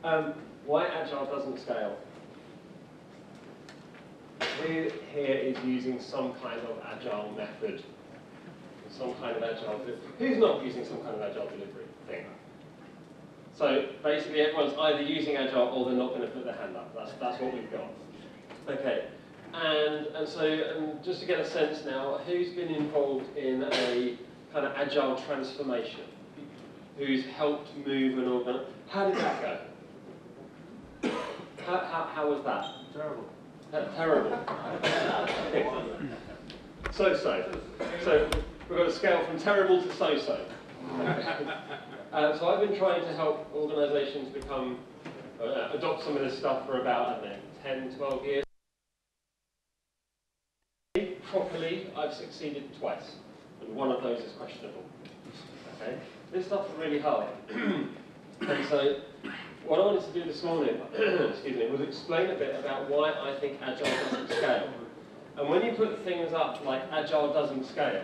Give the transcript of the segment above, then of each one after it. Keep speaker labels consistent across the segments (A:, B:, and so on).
A: Why Agile doesn't scale? Who here is using some kind of Agile method? Some kind of Agile delivery? Who's not using some kind of Agile delivery thing? So basically everyone's either using Agile or they're not going to put their hand up. That's what we've got. Okay, and so just to get a sense now, who's been involved in a kind of Agile transformation? Who's helped move an organ? How did that go? How was that?
B: Terrible.
A: Terrible. So-so. So we've got a scale from terrible to so-so. So I've been trying to help organisations become, adopt some of this stuff for about, I don't know, 10, 12 years. Properly, I've succeeded twice, and one of those is questionable. Okay? This stuff's really hard. And so what I wanted to do this morning, excuse me, was explain a bit about why I think Agile doesn't scale. And when you put things up like Agile doesn't scale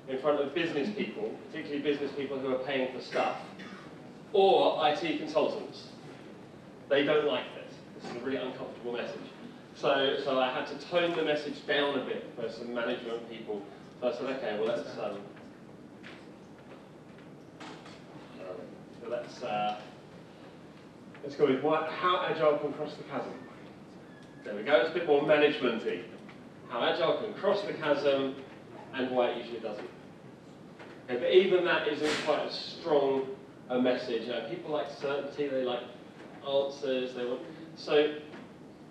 A: in front of business people, particularly business people who are paying for stuff, or IT consultants, they don't like this. This is a really uncomfortable message. So I had to tone the message down a bit for some management people. So I said, okay, well let's go with how Agile can cross the chasm. There we go, it's a bit more management-y. How Agile can cross the chasm and why it usually doesn't. Okay, but even that isn't quite as strong a message. You know, people like certainty, they like answers, they want... So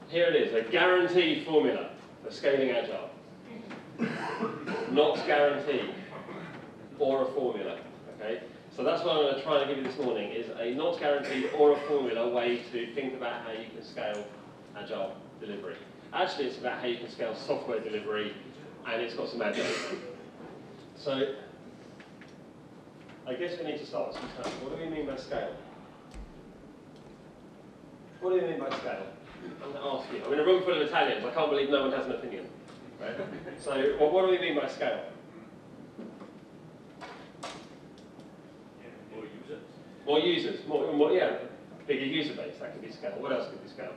A: here it is, a guaranteed formula for scaling Agile. Not guaranteed, or a formula, okay? So that's what I'm going to try and give you this morning, is a not guaranteed or a formula way to think about how you can scale Agile delivery. Actually, it's about how you can scale software delivery, and it's got some Agile. So, I guess we need to start with some terms. What do we mean by scale? What do you mean by scale? I'm going to ask you. I'm in a room full of Italians. I can't believe no one has an opinion. Right? So, what do we mean by scale? More users, more, yeah, bigger user base, that could be scale. What else could be scale?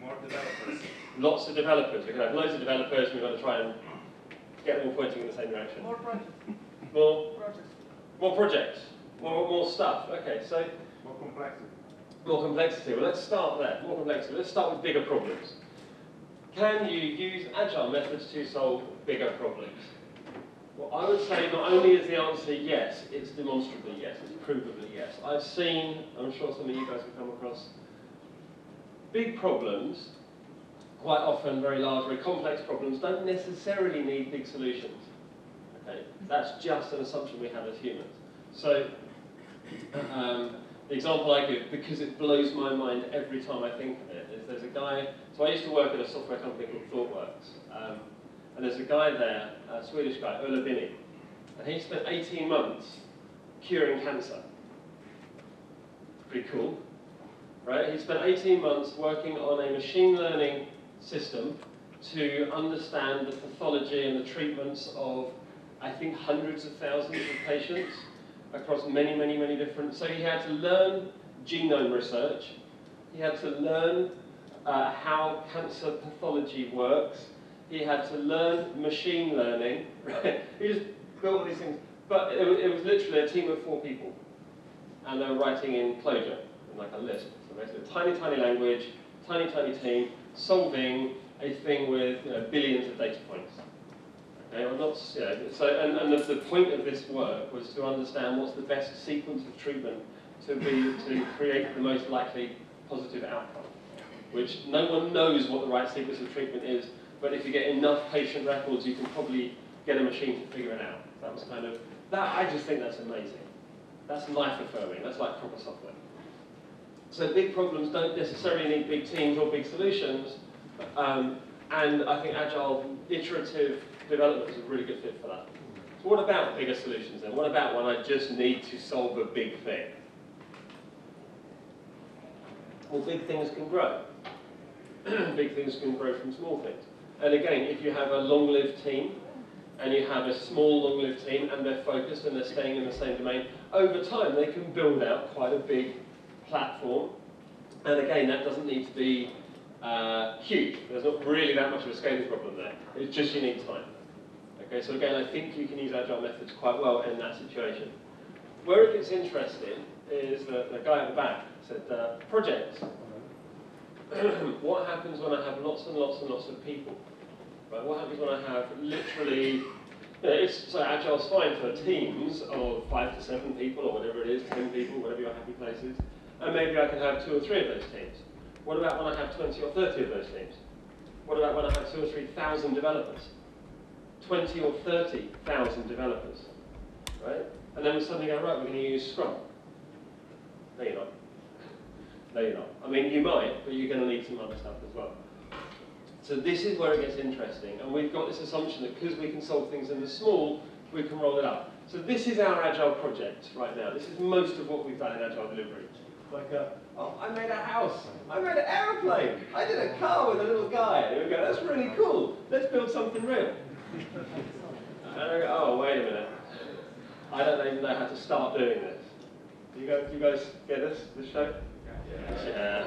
B: More developers.
A: Lots of developers. We can have loads of developers, and we've got to try and get them all pointing in the same direction.
C: More projects.
A: More projects. More projects. More stuff. Okay, so...
B: More complexity.
A: More complexity. Well, let's start there. More complexity. Let's start with bigger problems. Can you use Agile methods to solve bigger problems? Well, I would say not only is the answer yes, it's demonstrably yes, it's provably yes. I've seen, I'm sure some of you guys have come across, big problems, quite often very large, very complex problems, don't necessarily need big solutions. Okay? That's just an assumption we have as humans. So, the example I give, because it blows my mind every time I think of it, is there's a guy, so I used to work at a software company called ThoughtWorks. And there's a guy there, a Swedish guy, Ola Bini, and he spent 18 months curing cancer. Pretty cool, right? He spent 18 months working on a machine learning system to understand the pathology and the treatments of, I think, hundreds of thousands of patients across many, many, many different... So he had to learn genome research, he had to learn how cancer pathology works, he had to learn machine learning, right? He just built all these things. But it was literally a team of 4 people. And they were writing in Clojure, in like a list. So basically a tiny, tiny language, tiny, tiny team, solving a thing with billions of data points. Okay, well, not, so, and the point of this work was to understand what's the best sequence of treatment to create the most likely positive outcome. Which no one knows what the right sequence of treatment is, but if you get enough patient records, you can probably get a machine to figure it out. That was kind of, I just think that's amazing. That's life-affirming, that's like proper software. So big problems don't necessarily need big teams or big solutions, and I think Agile iterative development is a really good fit for that. So what about bigger solutions then? What about when I just need to solve a big thing? Well, big things can grow. Big things can grow from small things. And again, if you have a long-lived team, and you have a small, long-lived team, and they're focused and they're staying in the same domain, over time they can build out quite a big platform. And again, that doesn't need to be huge. There's not really that much of a scaling problem there. It's just you need time. Okay, so again, I think you can use Agile methods quite well in that situation. Where it gets interesting is the guy at the back said, projects. What happens when I have lots and lots and lots of people? Right, what happens when I have literally, so Agile's fine for teams of 5 to 7 people or whatever it is, 10 people, whatever your happy place is. And maybe I can have 2 or 3 of those teams. What about when I have 20 or 30 of those teams? What about when I have 2,000 or 3,000 developers? 20 or 30,000 developers, right? And then we suddenly go, right, we're going to use Scrum. No, you're not. No, you're not. I mean, you might, but you're going to need some other stuff as well. So this is where it gets interesting, and we've got this assumption that because we can solve things in the small, we can roll it up. So this is our Agile project right now. This is most of what we've done in Agile delivery. Like, oh, I made a house, I made an aeroplane, I did a car with a little guy. And we go, that's really cool, let's build something real. And I go, oh, wait a minute. I don't even know how to start doing this. Do you guys get this show? Yeah.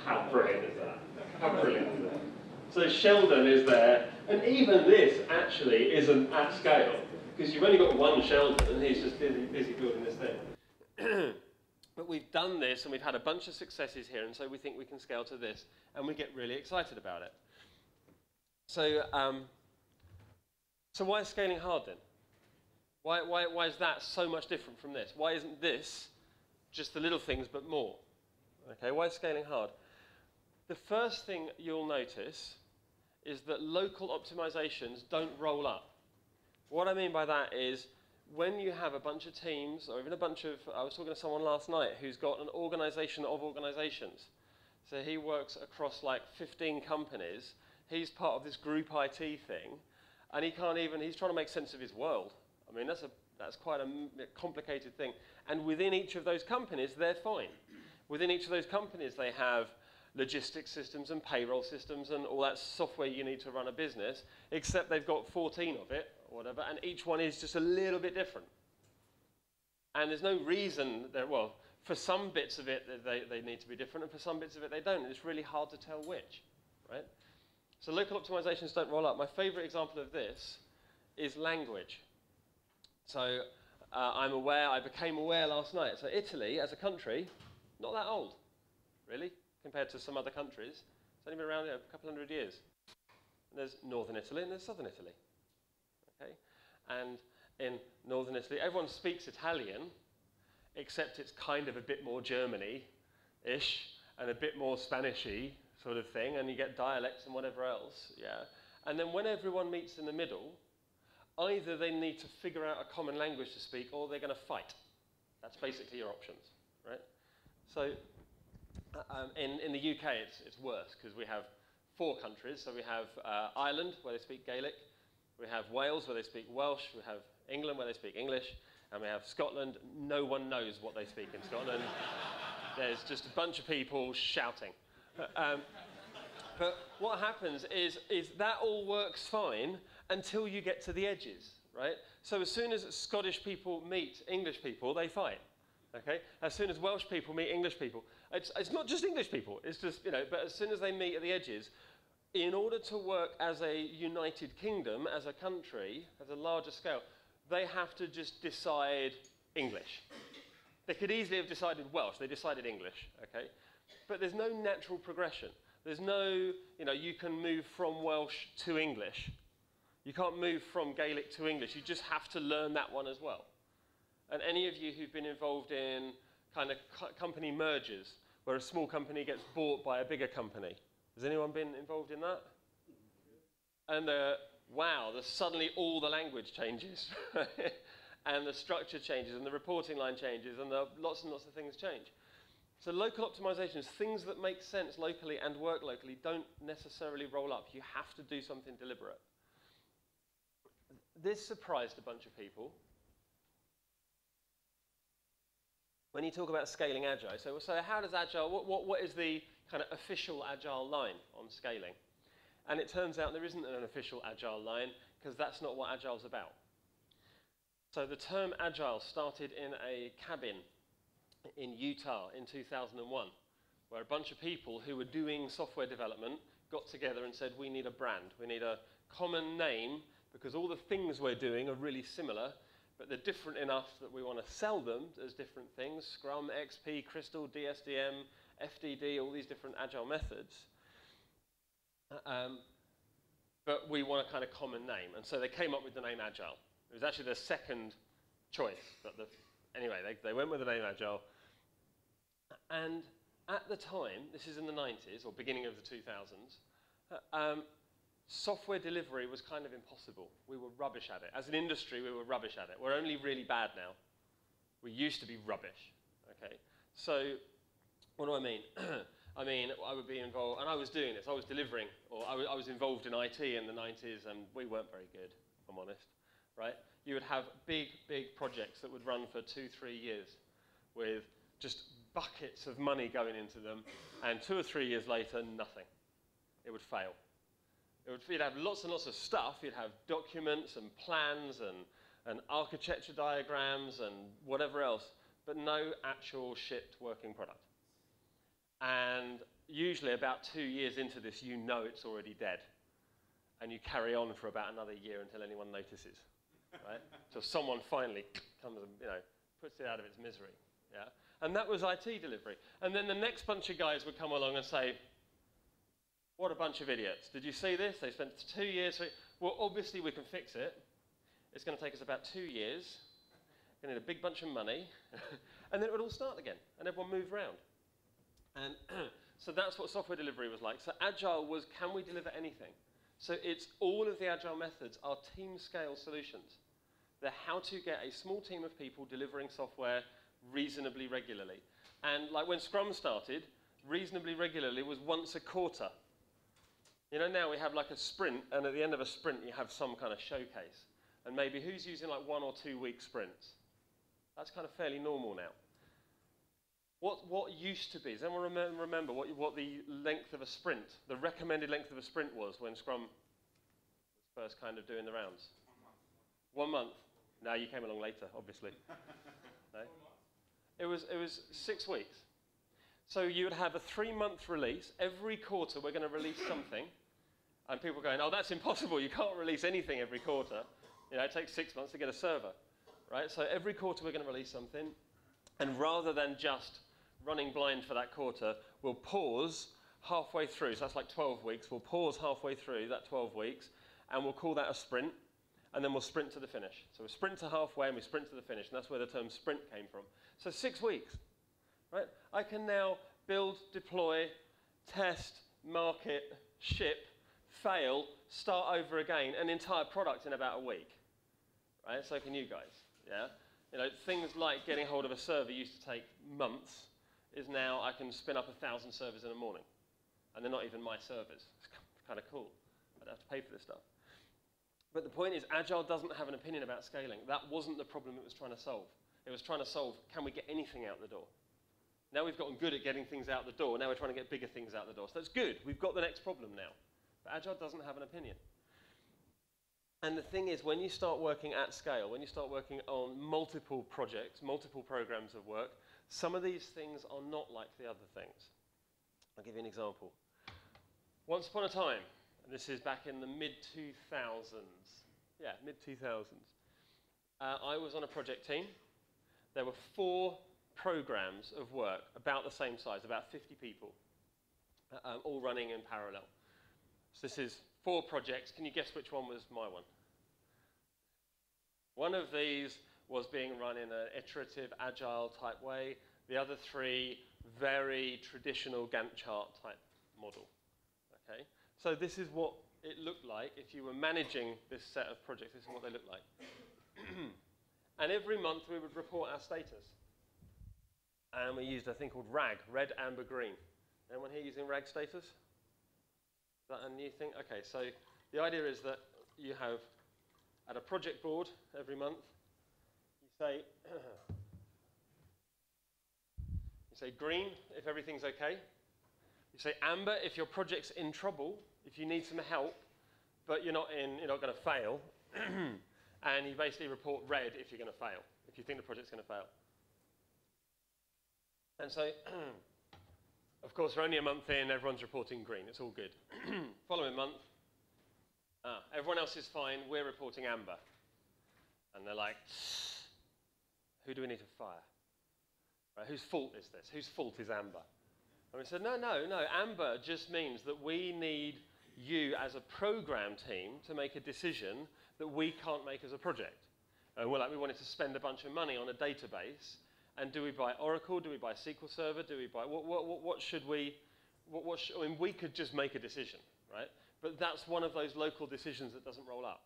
A: How brilliant is that? How brilliant is that? So Sheldon is there, and even this actually isn't at scale, because you've only got one Sheldon, and he's just busy building this thing. But we've done this, and we've had a bunch of successes here, and so we think we can scale to this, and we get really excited about it. So, so why is scaling hard then? Why is that so much different from this? Why isn't this just the little things but more? Okay, why is scaling hard? The first thing you'll notice is that local optimizations don't roll up. What I mean by that is when you have a bunch of teams, or even a bunch of, I was talking to someone last night who's got an organization of organizations. So he works across like 15 companies. He's part of this group IT thing, and he can't even, he's trying to make sense of his world. I mean, that's quite a complicated thing. And within each of those companies, they're fine. Within each of those companies, they have logistics systems and payroll systems and all that software you need to run a business, except they've got 14 of it, or whatever, and each one is just a little bit different. And there's no reason that, well, for some bits of it, they need to be different, and for some bits of it, they don't. And it's really hard to tell which, right? So local optimizations don't roll up. My favorite example of this is language. So I became aware last night. So Italy, as a country, not that old, really, compared to some other countries. It's only been around a couple hundred years. And there's northern Italy and there's southern Italy. Okay? And in northern Italy, everyone speaks Italian, except it's kind of a bit more Germany-ish and a bit more Spanish-y sort of thing, and you get dialects and whatever else, yeah. And then when everyone meets in the middle, either they need to figure out a common language to speak, or they're going to fight. That's basically your options, right? So in the UK, it's worse, because we have 4 countries. So we have Ireland, where they speak Gaelic. We have Wales, where they speak Welsh. We have England, where they speak English. And we have Scotland. No one knows what they speak in Scotland. There's just a bunch of people shouting. But what happens is that all works fine until you get to the edges, right? So as soon as Scottish people meet English people, they fight, okay? As soon as Welsh people meet English people, it's not just English people, it's just, you know, but as soon as they meet at the edges, in order to work as a united kingdom, as a country, as a larger scale, they have to just decide English. They could easily have decided Welsh, they decided English, okay? But there's no natural progression. There's no, you know, you can move from Welsh to English. You can't move from Gaelic to English. You just have to learn that one as well. And any of you who've been involved in kind of company mergers, where a small company gets bought by a bigger company, has anyone been involved in that? And wow, suddenly all the language changes, and the structure changes, and the reporting line changes, and lots and lots of things change. So local optimizations, things that make sense locally and work locally, don't necessarily roll up. You have to do something deliberate. This surprised a bunch of people. When you talk about scaling Agile, so how does Agile, what is the kind of official Agile line on scaling? And it turns out there isn't an official Agile line, because that's not what Agile's about. So the term Agile started in a cabin in Utah in 2001, where a bunch of people who were doing software development got together and said, we need a brand, we need a common name, because all the things we're doing are really similar, but they're different enough that we want to sell them as different things: Scrum, XP, Crystal, DSDM, FDD, all these different agile methods. But we want a kind of common name. And so they came up with the name Agile. It was actually their second choice. But anyway, they went with the name Agile. And at the time, this is in the 90s, or beginning of the 2000s, software delivery was kind of impossible. We were rubbish at it. As an industry, we were rubbish at it. We're only really bad now. We used to be rubbish. Okay? So what do I mean? I mean, I would be involved, and I was doing this. I was delivering, or I was involved in IT in the 90s, and we weren't very good, if I'm honest. Right? You would have big, big projects that would run for 2-3 years with just buckets of money going into them, and 2 or 3 years later, nothing. It would fail. You'd have lots and lots of stuff. You'd have documents and plans and architecture diagrams and whatever else, but no actual shipped working product. And usually about 2 years into this, you know it's already dead. And you carry on for about another year until anyone notices, right? Till someone finally comes and, puts it out of its misery. Yeah? And that was IT delivery. And then the next bunch of guys would come along and say, what a bunch of idiots. Did you see this? They spent 2 years. Well, obviously we can fix it. It's going to take us about 2 years. We're going to need a big bunch of money. And then it would all start again. And everyone moved around. And so that's what software delivery was like. So Agile was, can we deliver anything? So it's all of the Agile methods are team scale solutions. They're how to get a small team of people delivering software reasonably regularly. And like when Scrum started, reasonably regularly was once a quarter. Now we have like a sprint, and at the end of a sprint, you have some kind of showcase. And maybe who's using like 1 or 2 week sprints? That's kind of fairly normal now. What used to be, does anyone remember what the length of a sprint, the recommended length of a sprint was when Scrum was first kind of doing the rounds? 1 month. No, you came along later, obviously. No? It was 6 weeks. So you would have a 3-month release. Every quarter we're going to release something. And people are going, oh, that's impossible. You can't release anything every quarter. It takes 6 months to get a server. Right? So every quarter we're going to release something. And rather than just running blind for that quarter, we'll pause halfway through. So that's like 12 weeks. We'll pause halfway through that 12 weeks. And we'll call that a sprint. And then we'll sprint to the finish. So we sprint to halfway and we sprint to the finish. And that's where the term sprint came from. So 6 weeks. Right? I can now build, deploy, test, market, ship, fail, start over again, an entire product in about a week. Right? So can you guys. Yeah? Things like getting hold of a server used to take months, is now I can spin up 1,000 servers in a morning. And they're not even my servers. It's kind of cool. I don't have to pay for this stuff. But the point is, Agile doesn't have an opinion about scaling. That wasn't the problem it was trying to solve. It was trying to solve, can we get anything out the door? Now we've gotten good at getting things out the door. Now we're trying to get bigger things out the door. So that's good. We've got the next problem now. But Agile doesn't have an opinion. And the thing is, when you start working at scale, when you start working on multiple projects, multiple programs of work, some of these things are not like the other things. I'll give you an example. Once upon a time, and this is back in the mid-2000s. Yeah, mid-2000s. I was on a project team. There were 4 programs of work about the same size, about 50 people, all running in parallel. So this is 4 projects. Can you guess which one was my one? One of these was being run in an iterative, agile type way. The other 3, very traditional Gantt chart type model. Okay? So this is what it looked like if you were managing this set of projects. This is what they looked like. And every month we would report our status. And we used a thing called RAG, red, amber, green. Anyone here using RAG status? Is that a new thing? Okay, so the idea is that you have, at a project board every month, you say green if everything's okay. You say amber if your project's in trouble, if you need some help, but you're not going to fail. And you basically report red if you're going to fail, if you think the project's going to fail. And so, of course, we're only a month in, everyone's reporting green, it's all good. Following month, everyone else is fine, we're reporting amber. And they're like, who do we need to fire? Right, whose fault is this? Whose fault is amber? And we said, no, amber just means that we need you as a program team to make a decision that we can't make as a project. And we're like, we wanted to spend a bunch of money on a database, and do we buy Oracle, do we buy SQL Server, do we buy, what should we, I mean, we could just make a decision, right? But that's one of those local decisions that doesn't roll up.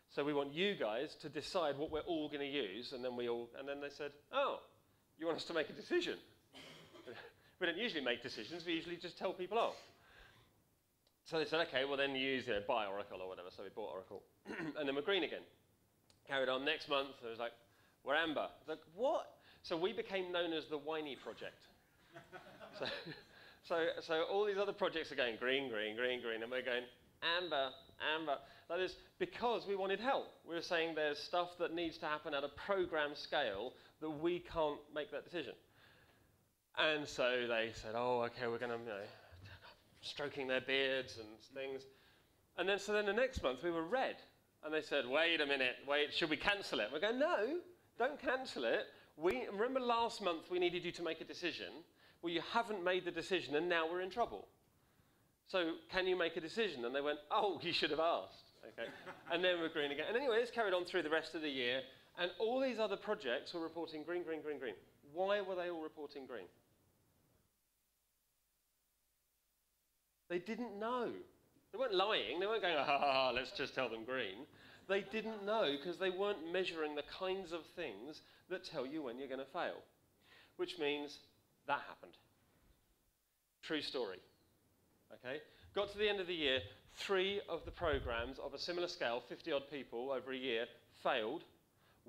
A: So we want you guys to decide what we're all going to use, and then they said, oh, you want us to make a decision? We don't usually make decisions, we usually just tell people off. So they said, okay, well then use, buy Oracle or whatever, so we bought Oracle. And then we're green again. Carried on, next month, it was like, we're amber. Like, what? So we became known as the whiny project. So all these other projects are going green, green, green, green, and we're going amber, amber. Like this, because we wanted help. We were saying there's stuff that needs to happen at a program scale that we can't make that decision. And so they said, oh, okay, we're going to, stroking their beards and things. And then, so then the next month we were red. And they said, wait a minute, should we cancel it? We're going, no, don't cancel it. Remember last month we needed you to make a decision? Well, you haven't made the decision and now we're in trouble. So can you make a decision? And they went, oh, you should have asked. Okay. And then we're green again. And anyway, it's carried on through the rest of the year. And all these other projects were reporting green, green, green, green. Why were they all reporting green? They didn't know. They weren't lying. They weren't going, let's just tell them green. They didn't know because they weren't measuring the kinds of things that tell you when you're going to fail. Which means that happened. True story. Okay? Got to the end of the year, 3 of the programs of a similar scale, 50-odd people over a year, failed.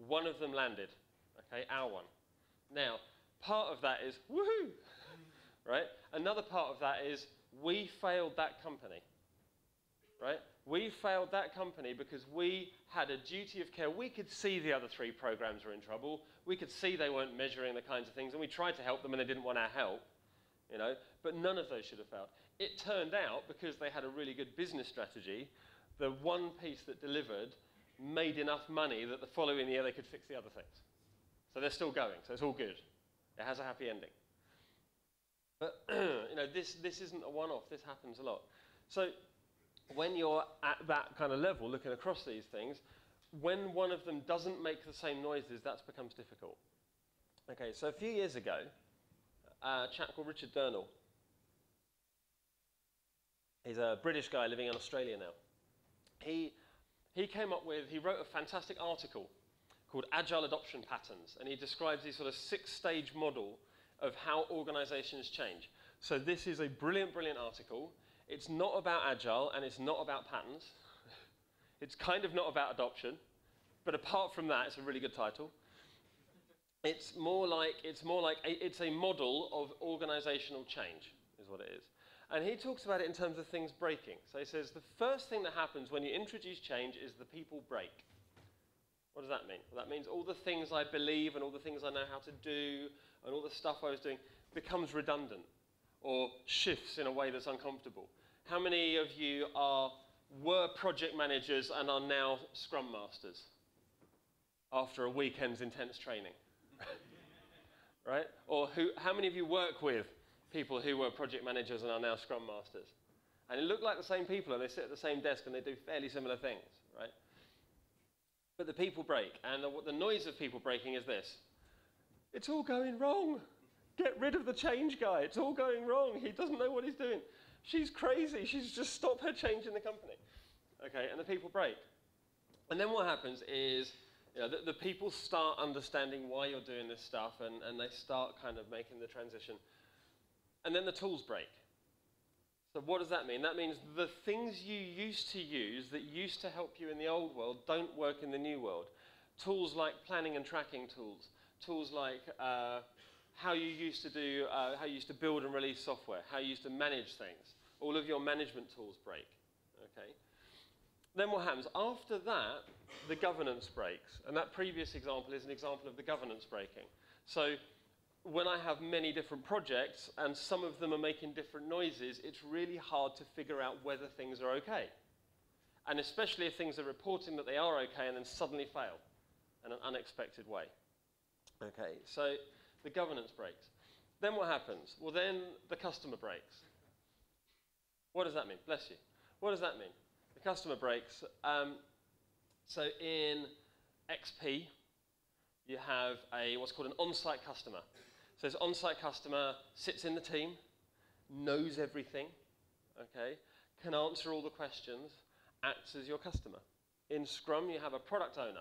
A: 1 of them landed. Okay? Our one. Now, part of that is, woohoo! Right? Another part of that is, we failed that company. Right? We failed that company because we had a duty of care. We could see the other 3 programs were in trouble. We could see they weren't measuring the kinds of things, and we tried to help them and they didn't want our help. But none of those should have failed. It turned out, because they had a really good business strategy, the one piece that delivered made enough money that the following year they could fix the other things. So they're still going, so it's all good. It has a happy ending. But this isn't a one-off, this happens a lot. So when you're at that kind of level, looking across these things, when one of them doesn't make the same noises, that becomes difficult. Okay, so a few years ago, a chap called Richard Durnall, he's a British guy living in Australia now. He wrote a fantastic article called Agile Adoption Patterns, and he describes these sort of 6-stage model of how organizations change. So this is a brilliant, brilliant article. It's not about Agile, and it's not about patterns. It's kind of not about adoption, but apart from that, it's a really good title. It's a model of organizational change, is what it is. And he talks about it in terms of things breaking. So he says, the first thing that happens when you introduce change is the people break. What does that mean? Well, that means all the things I believe and all the things I know how to do and all the stuff I was doing becomes redundant or shifts in a way that's uncomfortable. How many of you were project managers and are now scrum masters after a weekend's intense training? Right? Or how many of you work with people who were project managers and are now scrum masters? And it look like the same people and they sit at the same desk and they do fairly similar things, right? But the people break, and the noise of people breaking is this. It's all going wrong. Get rid of the change guy. It's all going wrong. He doesn't know what he's doing. She's crazy. She's just stopped her change in the company. Okay, and the people break. And then what happens is the people start understanding why you're doing this stuff, and they start kind of making the transition. And then the tools break. So what does that mean? That means the things you used to use that used to help you in the old world don't work in the new world. Tools like planning and tracking tools. Tools like how you used to build and release software, how you used to manage things. All of your management tools break. Okay. Then what happens? After that, the governance breaks. And that previous example is an example of the governance breaking. So when I have many different projects and some of them are making different noises, it's really hard to figure out whether things are okay. And especially if things are reporting that they are okay and then suddenly fail in an unexpected way. Okay, so the governance breaks. Then what happens? Well, then the customer breaks. What does that mean? Bless you. What does that mean? The customer breaks. So in XP, you have what's called an on-site customer. So this on-site customer sits in the team, knows everything, okay, can answer all the questions, acts as your customer. In Scrum, you have a product owner.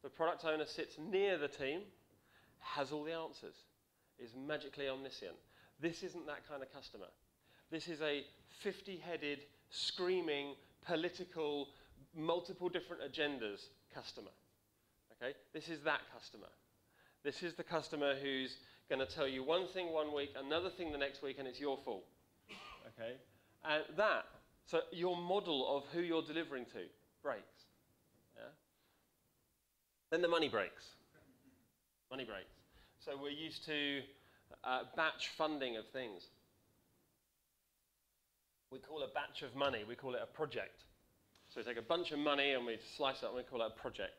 A: The product owner sits near the team, has all the answers, is magically omniscient. This isn't that kind of customer. This is a 50-headed, screaming, political, multiple different agendas customer. Okay? This is that customer. This is the customer who's going to tell you one thing one week, another thing the next week, and it's your fault. Okay? And so your model of who you're delivering to breaks. Yeah? Then the money breaks. Money breaks. So we're used to batch funding of things. We call a batch of money, we call it a project. So we take a bunch of money and we slice it up and we call it a project.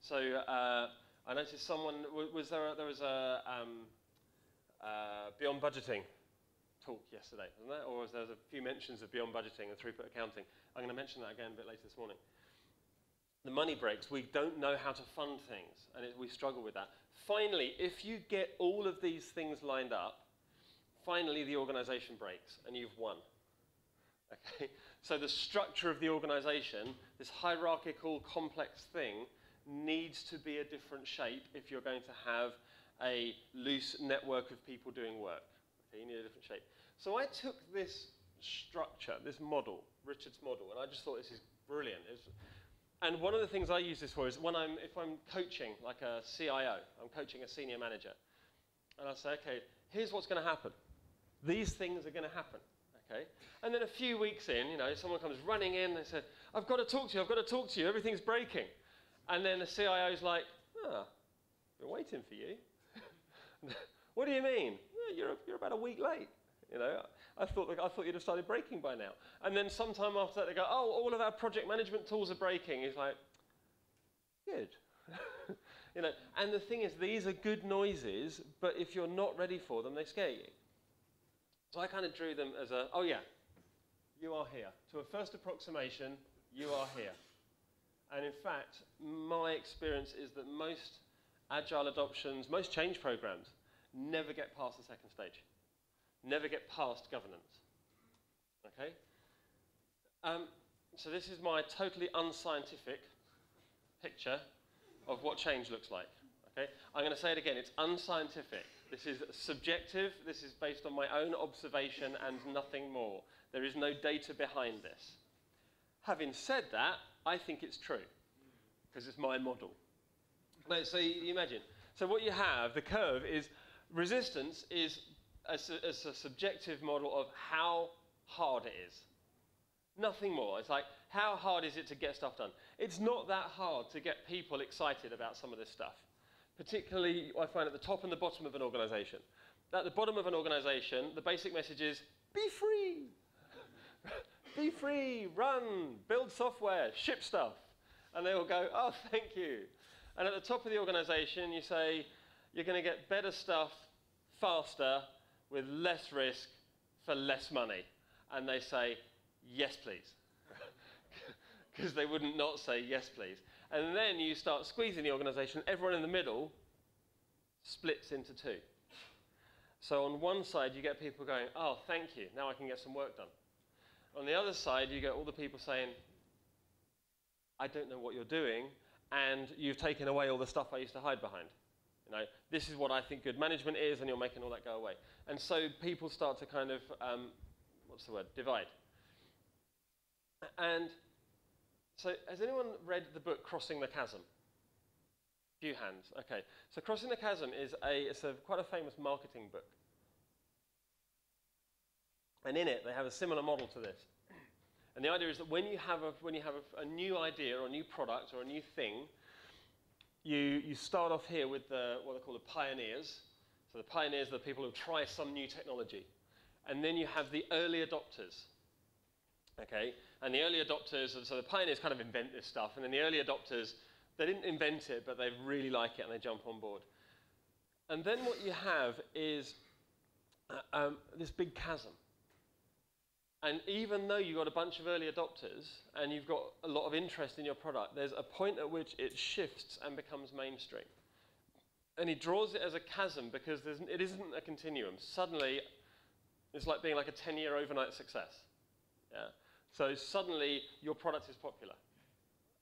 A: So I noticed someone, there was a Beyond Budgeting talk yesterday, wasn't there? Or there was a few mentions of Beyond Budgeting and throughput accounting. I'm going to mention that again a bit later this morning. The money breaks. We don't know how to fund things, and we struggle with that. Finally, if you get all of these things lined up, finally the organization breaks, and you've won. Okay? So the structure of the organization, this hierarchical, complex thing, needs to be a different shape if you're going to have a loose network of people doing work. Okay, you need a different shape. So I took this structure, this model, Richard's model, and I just thought this is brilliant. And one of the things I use this for is if I'm coaching, like a CIO, I'm coaching a senior manager, and I say, okay, here's what's going to happen. These things are going to happen. Okay? And then a few weeks in, someone comes running in and they say, I've got to talk to you, everything's breaking. And then the CIO's like, I've been waiting for you. What do you mean? Yeah, you're about a week late. I thought you'd have started breaking by now. And then sometime after that they go, all of our project management tools are breaking. He's like, good. And the thing is, these are good noises, but if you're not ready for them, they scare you. So I kind of drew them as you are here. To a first approximation, you are here. And in fact, my experience is that most agile adoptions, most change programs, never get past the second stage. Never get past governance. Okay? So this is my totally unscientific picture of what change looks like. Okay? I'm going to say it again, it's unscientific. This is subjective, this is based on my own observation and nothing more. There is no data behind this. Having said that, I think it's true, because it's my model. So you imagine. So what you have, the curve is, resistance is a subjective model of how hard it is. Nothing more. It's like, how hard is it to get stuff done? It's not that hard to get people excited about some of this stuff. Particularly, I find at the top and the bottom of an organization. At the bottom of an organization, the basic message is, be free. Be free, run, build software, ship stuff. And they all go, oh, thank you. And at the top of the organization, you say, you're going to get better stuff faster with less risk for less money. And they say, yes, please. Because they wouldn't not say yes, please. And then you start squeezing the organization. Everyone in the middle splits into two. So on one side, you get people going, oh, thank you, now I can get some work done. On the other side, you get all the people saying, I don't know what you're doing, and you've taken away all the stuff I used to hide behind. This is what I think good management is, and you're making all that go away. And so people start to kind of, divide. And so has anyone read the book Crossing the Chasm? A few hands. Okay. So Crossing the Chasm is quite a famous marketing book. And in it, they have a similar model to this. And the idea is that when you have a new idea or a new product or a new thing, you start off here with what they call the pioneers. So the pioneers are the people who try some new technology. And then you have the early adopters. Okay? And the early adopters, so the pioneers kind of invent this stuff, and then the early adopters, they didn't invent it, but they really like it and they jump on board. And then what you have is this big chasm. And even though you've got a bunch of early adopters and you've got a lot of interest in your product, there's a point at which it shifts and becomes mainstream. And he draws it as a chasm because it isn't a continuum. Suddenly, it's like being like a 10-year overnight success. Yeah? So suddenly, your product is popular.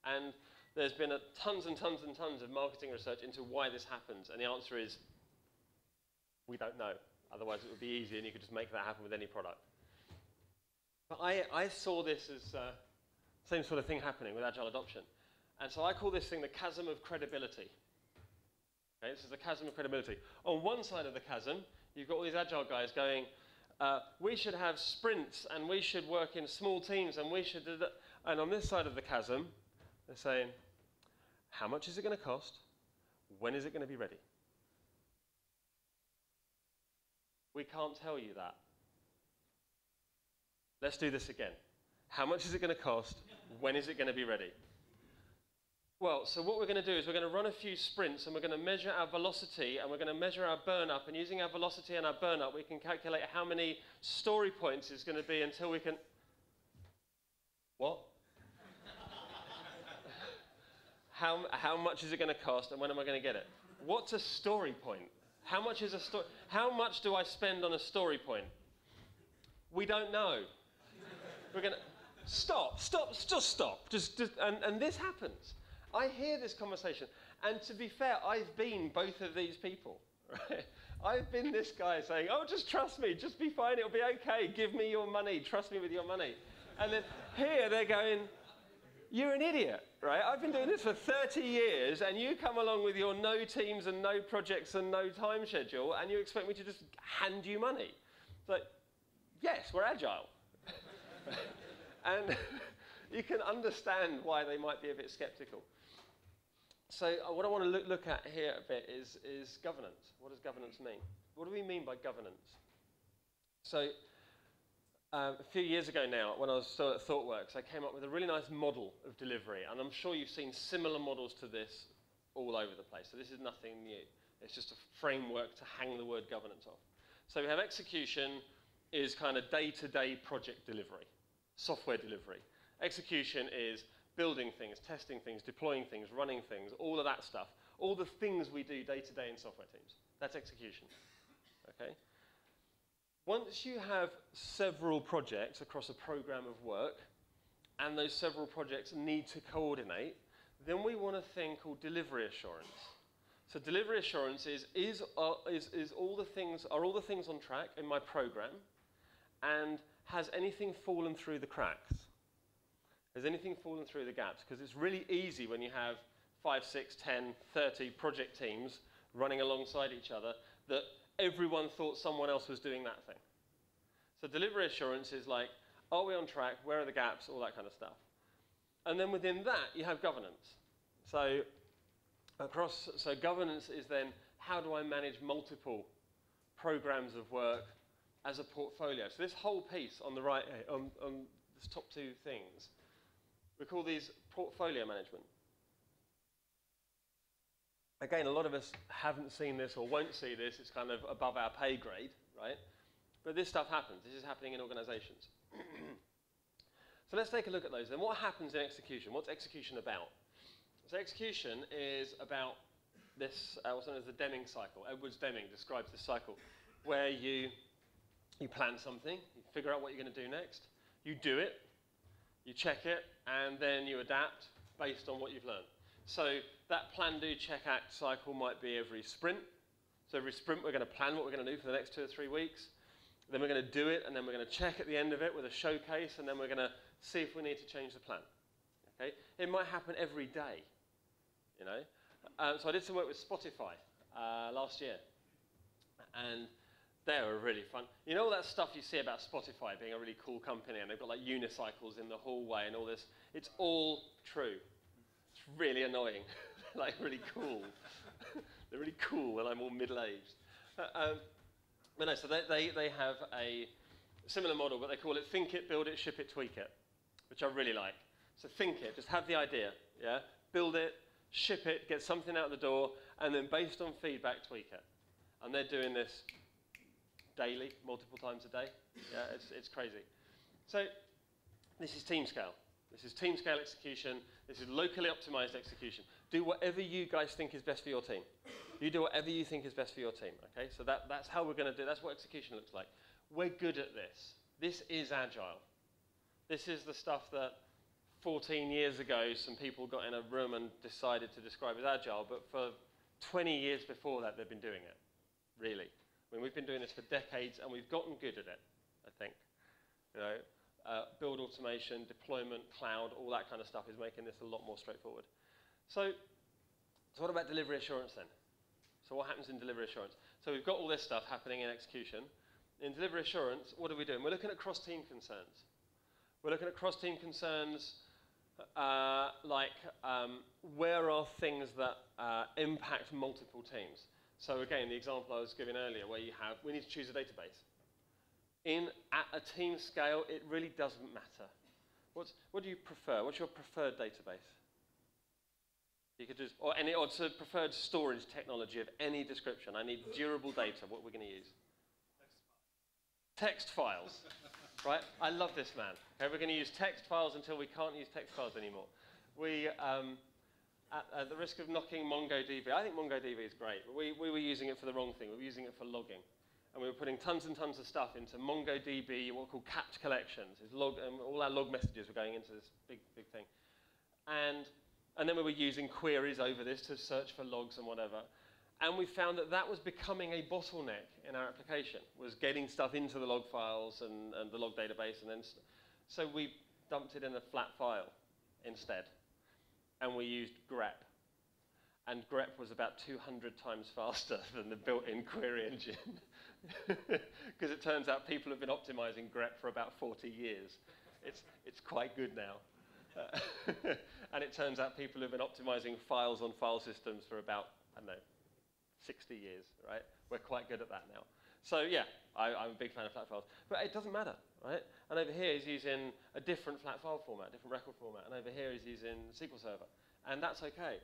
A: And there's been tons and tons and tons of marketing research into why this happens. And the answer is, we don't know. Otherwise, it would be easy and you could just make that happen with any product. But I saw this as same sort of thing happening with agile adoption. And so I call this thing the chasm of credibility. Okay, this is the chasm of credibility. On one side of the chasm, you've got all these agile guys going, we should have sprints and we should work in small teams and we should do that. And on this side of the chasm, they're saying, how much is it going to cost? When is it going to be ready? We can't tell you that. Let's do this again. How much is it going to cost? When is it going to be ready? Well, so what we're going to do is we're going to run a few sprints and we're going to measure our velocity and we're going to measure our burn up. And using our velocity and our burn up, we can calculate how many story points it's going to be until we can... What? How much is it going to cost and when am I going to get it? What's a story point? How much is a story? How much do I spend on a story point? We don't know. We're going to stop. And this happens. I hear this conversation. And to be fair, I've been both of these people. Right? I've been this guy saying, oh, just trust me. Just be fine. It'll be okay. Give me your money. Trust me with your money. And then here they're going, you're an idiot, right? I've been doing this for 30 years, and you come along with your no teams and no projects and no time schedule, and you expect me to just hand you money. It's like, yes, we're agile. And you can understand why they might be a bit skeptical. So what I want to look at here a bit is governance. What does governance mean? What do we mean by governance? So a few years ago now, when I was still at ThoughtWorks, I came up with a really nice model of delivery. And I'm sure you've seen similar models to this all over the place. So this is nothing new. It's just a framework to hang the word governance off. So we have execution is kind of day-to-day project delivery, software delivery. Execution is building things, testing things, deploying things, running things, all of that stuff. All the things we do day-to-day in software teams. That's execution. Okay? Once you have several projects across a program of work, and those several projects need to coordinate, then we want a thing called delivery assurance. So delivery assurance are all the things on track in my program, and has anything fallen through the cracks? Has anything fallen through the gaps? Because it's really easy when you have 5, 6, 10, 30 project teams running alongside each other that everyone thought someone else was doing that thing. So delivery assurance is like, are we on track? Where are the gaps? All that kind of stuff. And then within that, you have governance. So governance is then, how do I manage multiple programs of work as a portfolio? So this whole piece on the right, on this top two things, we call these portfolio management. Again, a lot of us haven't seen this or won't see this. It's kind of above our pay grade, right? But this stuff happens. This is happening in organizations. So let's take a look at those. Then what happens in execution? What's execution about? So execution is about this, what's known as the Deming cycle. Edwards Deming describes this cycle where you plan something, you figure out what you're going to do next, you do it, you check it, and then you adapt based on what you've learned. So that plan, do, check, act cycle might be every sprint. So every sprint we're going to plan what we're going to do for the next 2 or 3 weeks. Then we're going to do it, and then we're going to check at the end of it with a showcase, and then we're going to see if we need to change the plan. Okay? It might happen every day, you know. So I did some work with Spotify last year, and they were really fun. You know all that stuff you see about Spotify being a really cool company, and they've got like unicycles in the hallway and all this? It's all true. It's really annoying. Like really cool. They're really cool when I'm all middle-aged. But no, so they have a similar model, but they call it think it, build it, ship it, tweak it, which I really like. So think it, just have the idea, yeah? Build it, ship it, get something out the door, and then based on feedback, tweak it. And they're doing this daily, multiple times a day. Yeah, it's crazy. So this is team scale. This is team scale execution. This is locally optimized execution. Do whatever you guys think is best for your team. You do whatever you think is best for your team, okay? So that's how we're going to do. That's what execution looks like. We're good at this. This is Agile. This is the stuff that 14 years ago some people got in a room and decided to describe as Agile, but for 20 years before that they've been doing it, really. I mean, we've been doing this for decades and we've gotten good at it, I think. You know, build automation, deployment, cloud, all that kind of stuff is making this a lot more straightforward. So what about delivery assurance then? So what happens in delivery assurance? So we've got all this stuff happening in execution. In delivery assurance, what are we doing? We're looking at cross-team concerns. We're looking at cross-team concerns like where are things that impact multiple teams. So again, the example I was giving earlier where we need to choose a database. At a team scale, it really doesn't matter. What do you prefer? What's your preferred database? You could just, or preferred storage technology of any description. I need durable data. What are we going to use? Text files, right? I love this, man. Okay, we're going to use text files until we can't use text files anymore. We, at the risk of knocking MongoDB, I think MongoDB is great, but we were using it for the wrong thing. We were using it for logging. And we were putting tons and tons of stuff into MongoDB, what we call capped collections. All our log messages were going into this big thing. And then we were using queries over this to search for logs and whatever. And we found that that was becoming a bottleneck in our application, was getting stuff into the log files and the log database. So we dumped it in a flat file instead. And we used grep. And grep was about 200 times faster than the built-in query engine. Because it turns out people have been optimizing grep for about 40 years. It's quite good now. And it turns out people have been optimizing files on file systems for about, I don't know, 60 years, right? We're quite good at that now. So yeah, I'm a big fan of flat files. But it doesn't matter, right? And over here he's using a different flat file format, different record format. And over here he's using SQL Server. And that's okay.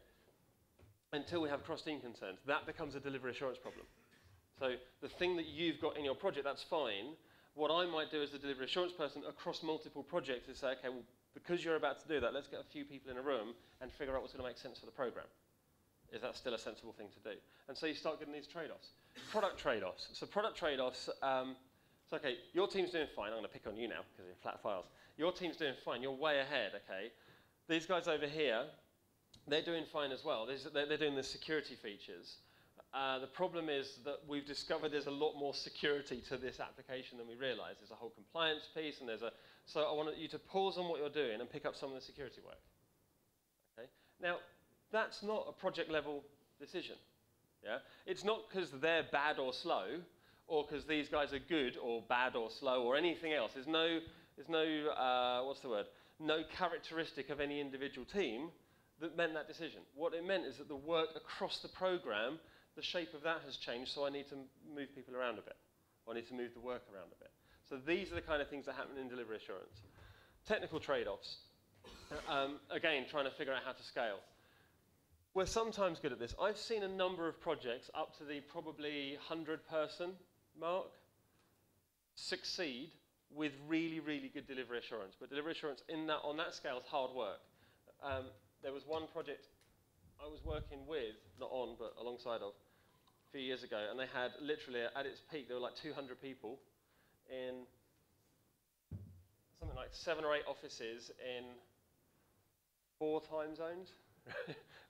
A: Until we have cross-team concerns. That becomes a delivery assurance problem. So the thing that you've got in your project, that's fine. What I might do as the delivery assurance person across multiple projects is say, okay, well, because you're about to do that, let's get a few people in a room and figure out what's going to make sense for the program. Is that still a sensible thing to do? And so you start getting these trade-offs. Product trade-offs. So product trade-offs, so okay, your team's doing fine. I'm going to pick on you now because you're flat files. Your team's doing fine. You're way ahead, okay? These guys over here, they're doing fine as well. They're doing the security features. The problem is that we've discovered there's a lot more security to this application than we realize. There's a whole compliance piece, and so I want you to pause on what you're doing and pick up some of the security work. Okay? Now, that's not a project-level decision. Yeah? It's not because they're bad or slow, or because these guys are good or bad or slow or anything else. There's no what's the word? No characteristic of any individual team that meant that decision. What it meant is that the work across the program, the shape of that has changed, so I need to move people around a bit. Or I need to move the work around a bit. So these are the kind of things that happen in delivery assurance. Technical trade-offs. Again, trying to figure out how to scale. We're sometimes good at this. I've seen a number of projects up to the probably 100-person mark succeed with really, really good delivery assurance. But delivery assurance on that scale is hard work. There was one project I was working with, not on, but alongside of, a few years ago, and they had literally, at its peak, there were like 200 people in something like 7 or 8 offices in 4 time zones,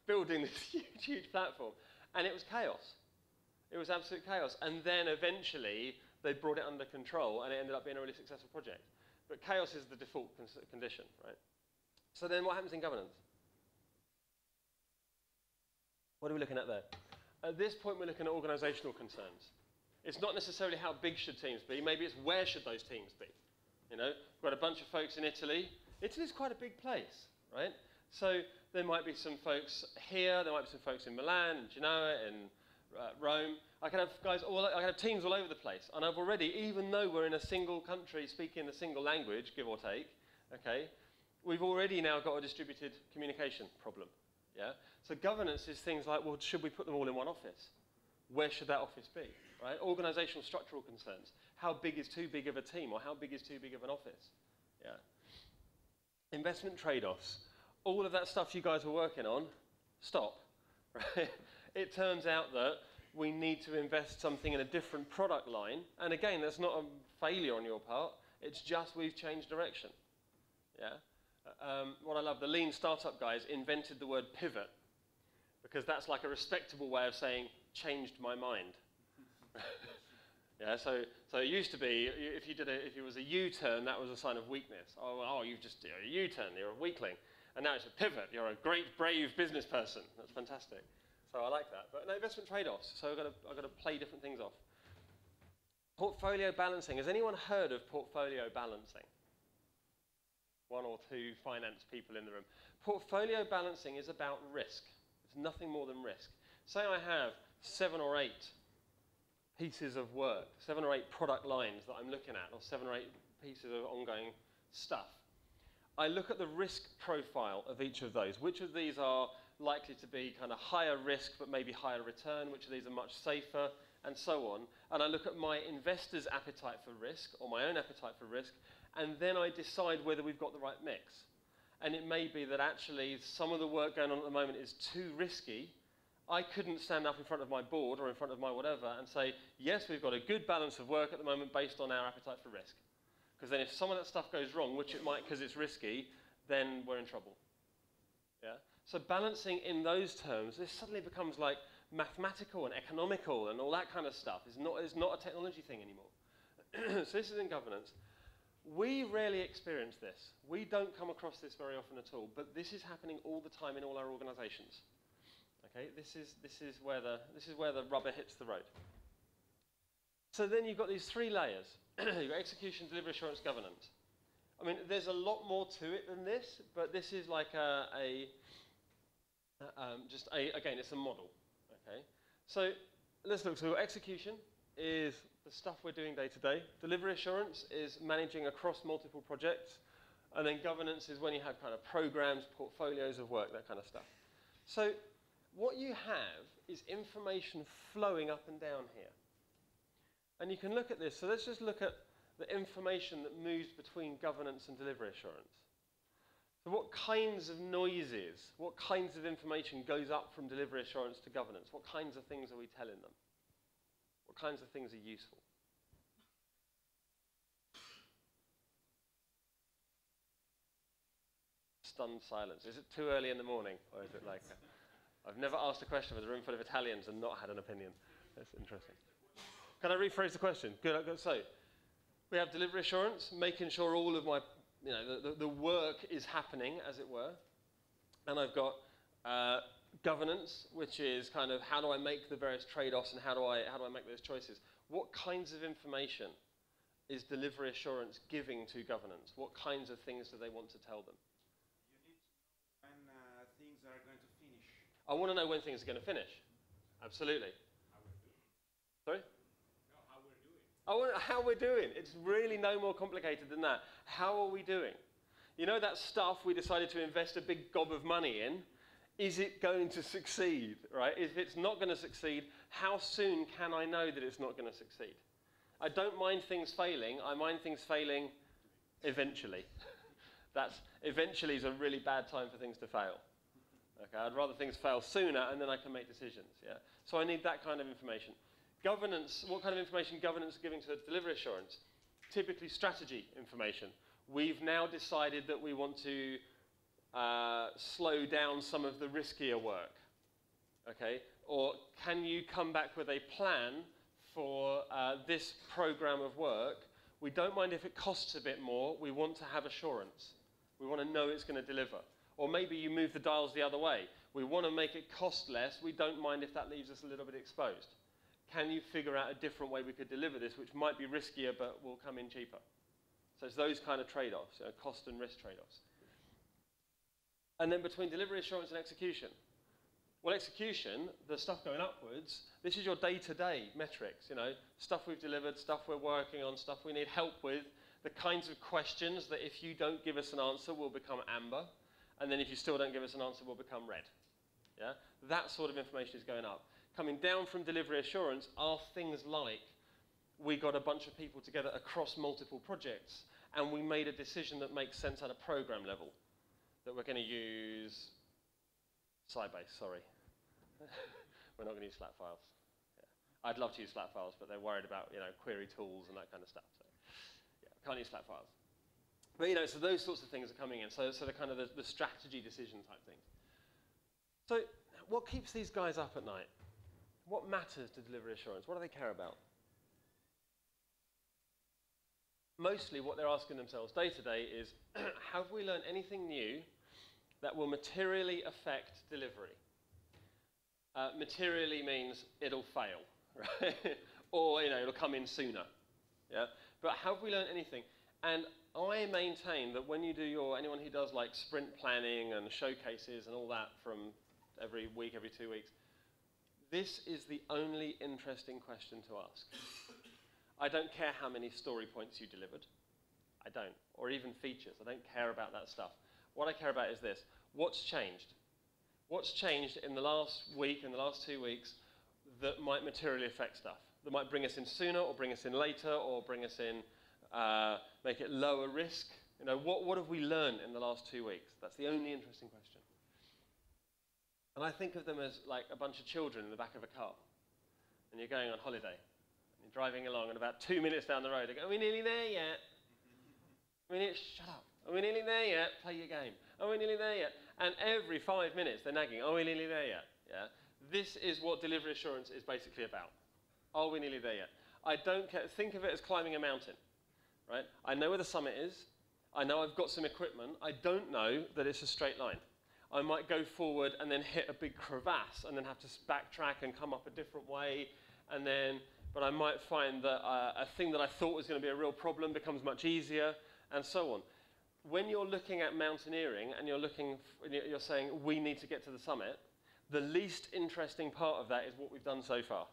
A: building this huge, huge platform. And it was chaos. It was absolute chaos. And then eventually, they brought it under control, and it ended up being a really successful project. But chaos is the default condition, right? So then what happens in governance? What are we looking at there? At this point, we're looking at organizational concerns. It's not necessarily how big should teams be. Maybe it's where should those teams be. You know, we've got a bunch of folks in Italy. Italy's quite a big place, right? So there might be some folks here. There might be some folks in Milan, in Genoa, in Rome. I can have guys I can have teams all over the place, and I've already, even though we're in a single country speaking a single language, give or take, okay, we've already now got a distributed communication problem. Yeah. So governance is things like, well, should we put them all in one office? Where should that office be? Right? Organizational structural concerns. How big is too big of a team, or how big is too big of an office? Yeah. Investment trade-offs. All of that stuff you guys were working on, stop. Right? It turns out that we need to invest something in a different product line. And again, that's not a failure on your part. It's just we've changed direction. Yeah? What I love, the lean startup guys invented the word pivot, because that's like a respectable way of saying, changed my mind. Yeah, so it used to be, if it was a U-turn, that was a sign of weakness. You're a U-turn, you're a weakling. And now it's a pivot, you're a great, brave business person. That's fantastic. So I like that. But no, investment trade-offs, so I've got to play different things off. Portfolio balancing. Has anyone heard of portfolio balancing? One or two finance people in the room. Portfolio balancing is about risk. It's nothing more than risk. Say I have 7 or 8 pieces of work, 7 or 8 product lines that I'm looking at, or 7 or 8 pieces of ongoing stuff. I look at the risk profile of each of those. Which of these are likely to be kind of higher risk but maybe higher return? Which of these are much safer? And so on. And I look at my investor's appetite for risk, or my own appetite for risk, and then I decide whether we've got the right mix. And it may be that actually some of the work going on at the moment is too risky. I couldn't stand up in front of my board or in front of my whatever and say, yes, we've got a good balance of work at the moment based on our appetite for risk. Because then if some of that stuff goes wrong, which it might because it's risky, then we're in trouble. Yeah? So balancing in those terms, this suddenly becomes like mathematical and economical and all that kind of stuff. It's not a technology thing anymore. So this is in governance. We rarely experience this. We don't come across this very often at all, but this is happening all the time in all our organizations. Okay, this is where the rubber hits the road. So then you've got these 3 layers. You've got execution, delivery assurance, governance. I mean, there's a lot more to it than this, but this is like again, it's a model. Okay, so let's look. So execution is the stuff we're doing day to day. Delivery assurance is managing across multiple projects, and then governance is when you have kind of programs, portfolios of work, that kind of stuff. So what you have is information flowing up and down here. And you can look at this. So let's just look at the information that moves between governance and delivery assurance. So what kinds of noises, what kinds of information goes up from delivery assurance to governance? What kinds of things are we telling them? What kinds of things are useful? Stunned silence. Is it too early in the morning? Or is it like... I've never asked a question with a room full of Italians and not had an opinion. That's interesting. Can I rephrase the question? Good. So, we have delivery assurance, making sure all of my, the work is happening, as it were. And I've got governance, which is kind of how do I make the various trade-offs and how do I make those choices? What kinds of information is delivery assurance giving to governance? What kinds of things do they want to tell them?
B: You need to know when things are going to finish.
A: I want to know when things are going to finish. Absolutely.
B: How we're doing.
A: Sorry?
B: No, how we're doing.
A: I want how we're doing. It's really no more complicated than that. How are we doing? You know that stuff we decided to invest a big gob of money in? Is it going to succeed, right? If it's not going to succeed, how soon can I know that it's not going to succeed? I don't mind things failing. I mind things failing eventually. Eventually is a really bad time for things to fail. Okay, I'd rather things fail sooner and then I can make decisions. Yeah. So I need that kind of information. Governance, what kind of information governance is giving to delivery assurance? Typically strategy information. We've now decided that we want to slow down some of the riskier work. Okay? Or can you come back with a plan for this program of work? We don't mind if it costs a bit more. We want to have assurance. We want to know it's going to deliver. Or maybe you move the dials the other way. We want to make it cost less. We don't mind if that leaves us a little bit exposed. Can you figure out a different way we could deliver this, which might be riskier but will come in cheaper? So it's those kind of trade-offs, cost and risk trade-offs. And then between delivery assurance and execution, Well, execution, the stuff going upwards, this is your day-to-day metrics, you know, stuff we've delivered, stuff we're working on, stuff we need help with, the kinds of questions that if you don't give us an answer will become amber, and then if you still don't give us an answer will become red. Yeah? That sort of information is going up. Coming down from delivery assurance are things like we got a bunch of people together across multiple projects and we made a decision that makes sense at a program level, that we're going to use Sybase, sorry. We're not going to use flat files. Yeah. I'd love to use flat files, but they're worried about, you know, query tools and that kind of stuff. So, yeah, can't use flat files. But, you know, so those sorts of things are coming in. So they're kind of the strategy decision type things. So what keeps these guys up at night? What matters to delivery assurance? What do they care about? Mostly what they're asking themselves day to day is, have we learned anything new that will materially affect delivery? Materially means it'll fail, right? Or, you know, it'll come in sooner. Yeah? But have we learned anything? And I maintain that when you do anyone who does like sprint planning and showcases and all that from every week, every 2 weeks, this is the only interesting question to ask. I don't care how many story points you delivered. I don't. Or even features. I don't care about that stuff. What I care about is this. What's changed? What's changed in the last week, in the last 2 weeks, that might materially affect stuff? That might bring us in sooner, or bring us in later, or bring us in, make it lower risk? You know, what have we learned in the last 2 weeks? That's the only interesting question. And I think of them as like a bunch of children in the back of a car. And you're going on holiday. And you're driving along, and about 2 minutes down the road, they go, are we nearly there yet? Shut up. Are we nearly there yet? Play your game. Are we nearly there yet? And every 5 minutes they're nagging, are we nearly there yet? Yeah? This is what delivery assurance is basically about. Are we nearly there yet? I don't care. Think of it as climbing a mountain. Right? I know where the summit is. I know I've got some equipment. I don't know that it's a straight line. I might go forward and then hit a big crevasse and then have to backtrack and come up a different way. But I might find that a thing that I thought was going to be a real problem becomes much easier, and so on. When you're looking at mountaineering and you're saying we need to get to the summit, the least interesting part of that is what we've done so far.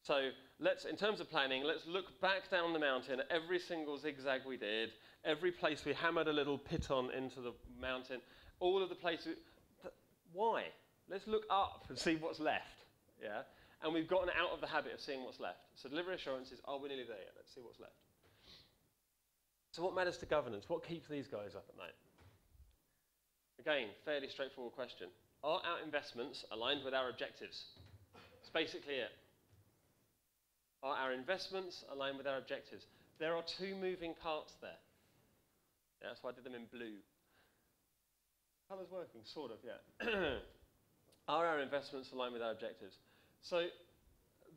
A: So in terms of planning, let's look back down the mountain at every single zigzag we did, every place we hammered a little piton into the mountain, all of the places. Why? Let's look up and see what's left. Yeah? And we've gotten out of the habit of seeing what's left. So delivery assurance is, are we nearly there yet? Let's see what's left. So what matters to governance? What keeps these guys up at night? Again, fairly straightforward question. Are our investments aligned with our objectives? That's basically it. Are our investments aligned with our objectives? There are two moving parts there. Yeah, that's why I did them in blue. Colour's working, sort of, yeah. Are our investments aligned with our objectives? So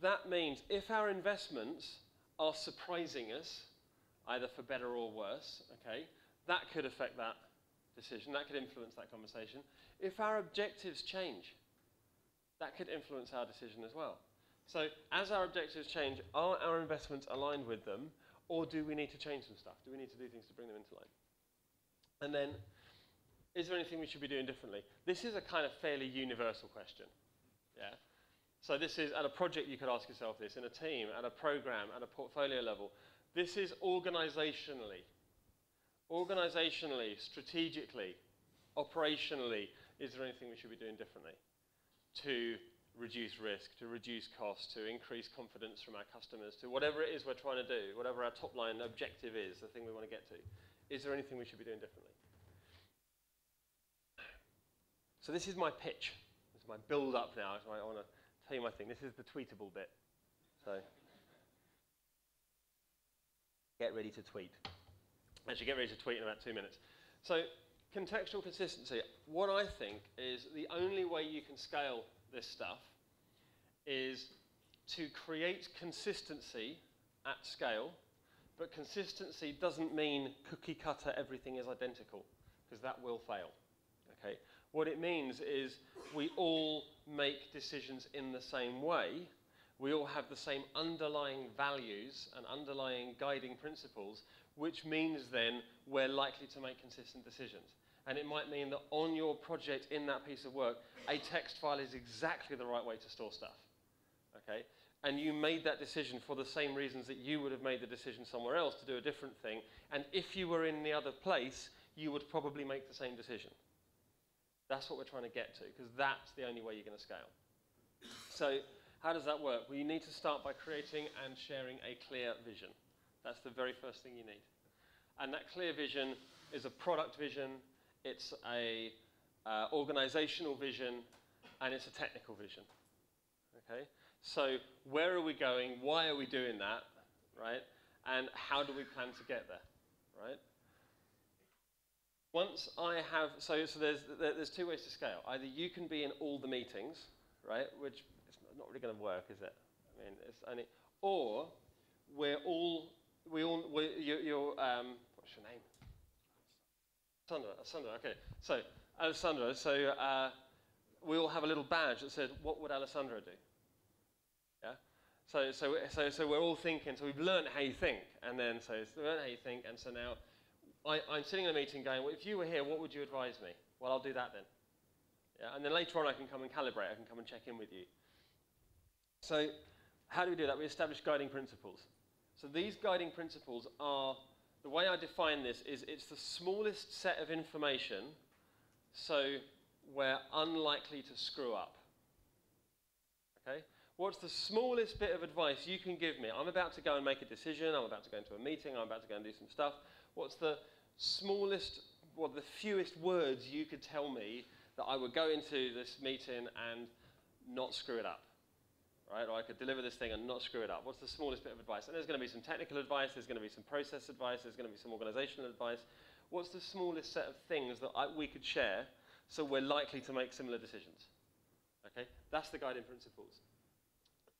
A: that means if our investments are surprising us, either for better or worse, okay, that could affect that decision, that could influence that conversation. If our objectives change, that could influence our decision as well. So as our objectives change, are our investments aligned with them, or do we need to change some stuff? Do we need to do things to bring them into line? And then, is there anything we should be doing differently? This is a kind of fairly universal question. Yeah? So this is, at a project you could ask yourself this, in a team, at a program, at a portfolio level. This is organizationally, strategically, operationally, is there anything we should be doing differently to reduce risk, to reduce costs, to increase confidence from our customers, to whatever it is we're trying to do, whatever our top line objective is, the thing we want to get to. Is there anything we should be doing differently? So this is my pitch. This is my build-up now. So I want to tell you my thing. This is the tweetable bit. So get ready to tweet. Actually, get ready to tweet in about 2 minutes. So contextual consistency. What I think is the only way you can scale this stuff is to create consistency at scale, but consistency doesn't mean cookie cutter everything is identical, because that will fail. Okay? What it means is we all make decisions in the same way. We all have the same underlying values and underlying guiding principles, which means then we're likely to make consistent decisions. And it might mean that on your project, in that piece of work, a text file is exactly the right way to store stuff. Okay? And you made that decision for the same reasons that you would have made the decision somewhere else to do a different thing. And if you were in the other place, you would probably make the same decision. That's what we're trying to get to, because that's the only way you're going to scale. So how does that work? Well, you need to start by creating and sharing a clear vision. That's the very first thing you need. And that clear vision is a product vision, it's a organizational vision, and it's a technical vision. Okay? So where are we going? Why are we doing that? Right? And how do we plan to get there? Right? Once I have, so there's two ways to scale. Either you can be in all the meetings, right? Which it's not really going to work, is it? I mean, it's only, or you're, what's your name? Alessandra, okay. So, Alessandra, we all have a little badge that said, what would Alessandra do? Yeah? So we're all thinking, so we've learned how you think, and then, so we've learned how you think, and so now, I'm sitting in a meeting going, well, if you were here, what would you advise me? Well, I'll do that then. Yeah? And then later on, I can come and calibrate, I can come and check in with you. So, how do we do that? We establish guiding principles. So these guiding principles are, the way I define this is it's the smallest set of information, so we're unlikely to screw up. Okay? What's the smallest bit of advice you can give me? I'm about to go and make a decision, I'm about to go into a meeting, I'm about to go and do some stuff. What's the smallest, well, the fewest words you could tell me that I would go into this meeting and not screw it up? Right? Or I could deliver this thing and not screw it up. What's the smallest bit of advice? And there's going to be some technical advice, there's going to be some process advice, there's going to be some organizational advice. What's the smallest set of things that we could share so we're likely to make similar decisions? Okay? That's the guiding principles.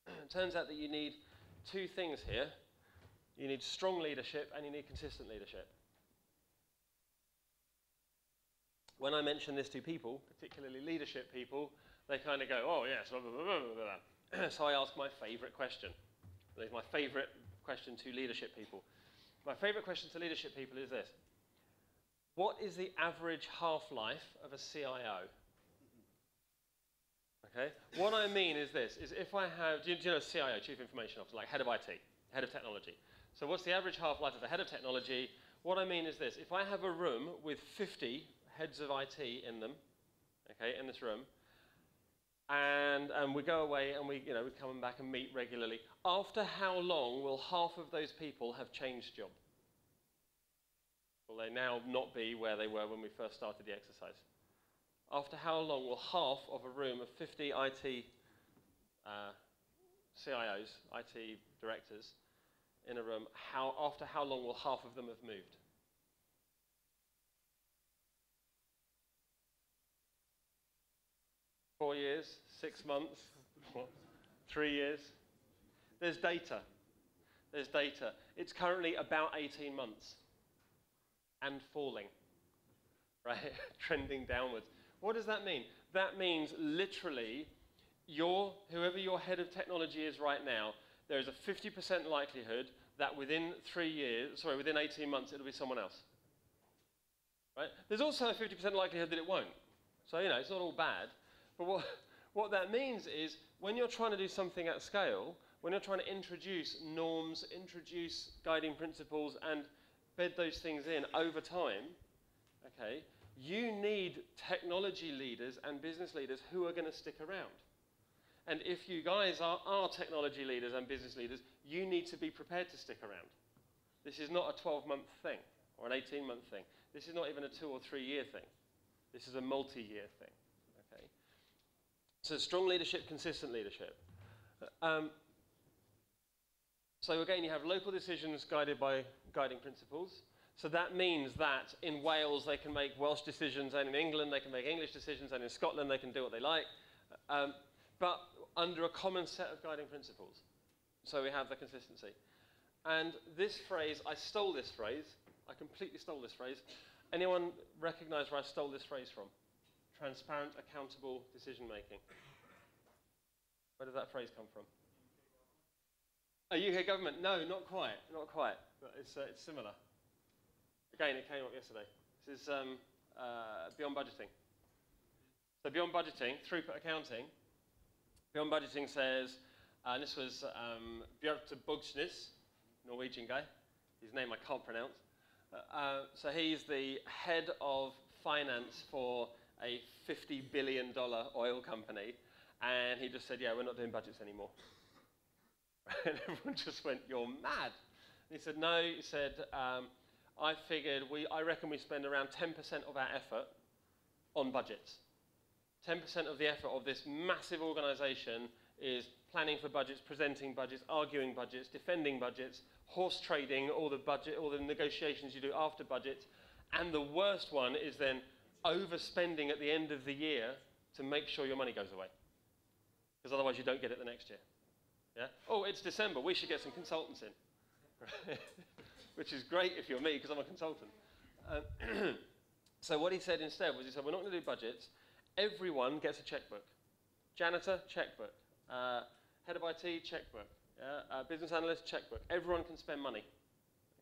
A: It turns out that you need two things here. You need strong leadership and you need consistent leadership. When I mention this to people, particularly leadership people, they kind of go, oh yes, blah, blah, blah, blah, blah. So I ask my favorite question. It's my favorite question to leadership people. My favorite question to leadership people is this. What is the average half-life of a CIO? Okay? What I mean is this, is if I have, do you know CIO, Chief Information Officer, like head of IT, head of technology. So what's the average half-life of a head of technology? What I mean is this, if I have a room with 50 heads of IT in them, okay, in this room, and we go away and we come back and meet regularly. After how long will half of those people have changed job? Will they now not be where they were when we first started the exercise? After how long will half of a room of 50 IT CIOs, IT directors in a room, after how long will half of them have moved? Four years, 6 months, 3 years. There's data. There's data. It's currently about 18 months and falling, right? Trending downwards. What does that mean? That means literally whoever your head of technology is right now, there is a 50% likelihood that within 18 months it'll be someone else. Right? There's also a 50% likelihood that it won't. So, it's not all bad. But what that means is when you're trying to do something at scale, when you're trying to introduce norms, introduce guiding principles, and bed those things in over time, okay, you need technology leaders and business leaders who are going to stick around. And if you guys are technology leaders and business leaders, you need to be prepared to stick around. This is not a 12-month thing or an 18-month thing. This is not even a 2 or 3 year thing. This is a multi-year thing. Okay? So strong leadership, consistent leadership. So again, you have local decisions guided by guiding principles. So that means that in Wales they can make Welsh decisions, and in England they can make English decisions, and in Scotland they can do what they like, but under a common set of guiding principles. So we have the consistency. And this phrase, I stole this phrase. I completely stole this phrase. Anyone recognize where I stole this phrase from? Transparent, accountable decision-making. Where does that phrase come from? A UK government? No, not quite, not quite. But it's similar. Again, it came up yesterday. This is beyond budgeting. So beyond budgeting, throughput accounting, beyond budgeting says, and this was Björn Bugsnes, Norwegian guy, his name I can't pronounce. So he's the head of finance for a $50 billion oil company, and he just said, yeah, we're not doing budgets anymore. And everyone just went, you're mad. And he said, no, he said, I figured, I reckon we spend around 10% of our effort on budgets. 10% of the effort of this massive organization is planning for budgets, presenting budgets, arguing budgets, defending budgets, horse trading, all the negotiations you do after budget. And the worst one is then overspending at the end of the year to make sure your money goes away. Because otherwise you don't get it the next year. Yeah? Oh, it's December, we should get some consultants in. Which is great if you're me, because I'm a consultant. So what he said instead was, he said, we're not going to do budgets. Everyone gets a checkbook. Janitor, checkbook. Head of IT, checkbook. Yeah? Business analyst, checkbook. Everyone can spend money.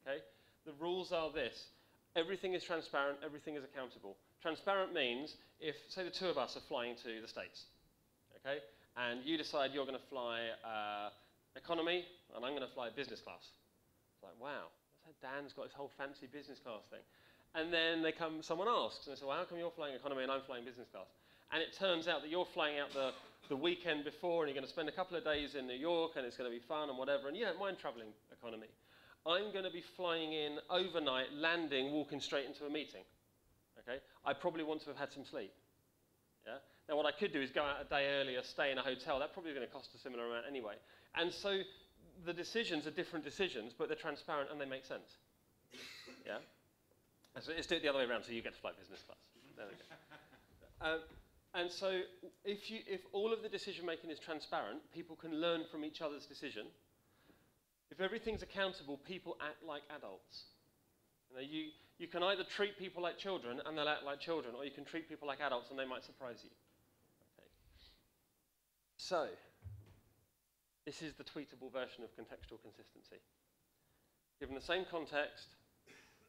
A: Okay? The rules are this. Everything is transparent, everything is accountable. Transparent means if, say, the two of us are flying to the States, okay, and you decide you're going to fly economy, and I'm going to fly business class. It's like, wow, Dan's got this whole fancy business class thing. And then someone asks, and they say, well, how come you're flying economy and I'm flying business class? And it turns out that you're flying out the weekend before, and you're going to spend a couple of days in New York, and it's going to be fun and whatever, and you don't mind traveling economy. I'm going to be flying in overnight, landing, walking straight into a meeting. Okay? I probably want to have had some sleep. Yeah? Now, what I could do is go out a day earlier, stay in a hotel. That's probably going to cost a similar amount anyway. And so the decisions are different decisions, but they're transparent and they make sense. Yeah? So let's do it the other way around, so you get to fly business class. There we go. And so if all of the decision making is transparent, people can learn from each other's decision. If everything's accountable, people act like adults. You can either treat people like children and they'll act like children, or you can treat people like adults and they might surprise you. Okay. So, this is the tweetable version of contextual consistency. Given the same context,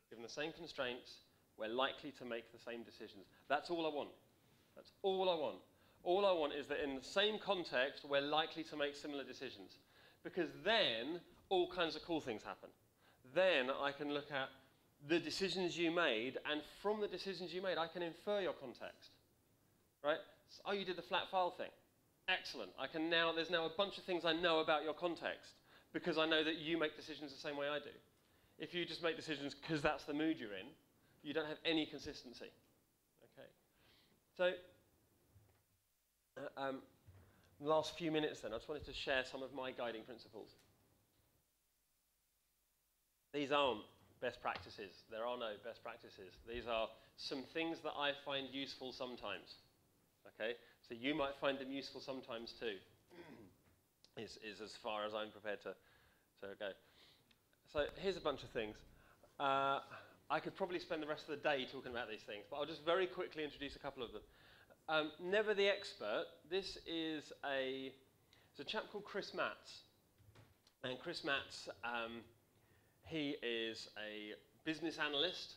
A: given the same constraints, we're likely to make the same decisions. That's all I want. That's all I want. All I want is that in the same context, we're likely to make similar decisions. Because then, all kinds of cool things happen. Then I can look at the decisions you made, and from the decisions you made, I can infer your context. Right? So, oh, you did the flat file thing. Excellent. There's now a bunch of things I know about your context, because I know that you make decisions the same way I do. If you just make decisions because that's the mood you're in, you don't have any consistency. Okay. So, last few minutes then, I just wanted to share some of my guiding principles. These aren't best practices. There are no best practices. These are some things that I find useful sometimes. Okay? So you might find them useful sometimes too, is as far as I'm prepared to go. So here's a bunch of things. I could probably spend the rest of the day talking about these things, but I'll just very quickly introduce a couple of them. Never the expert. This is a chap called Chris Matz. And Chris Matz, he is a business analyst,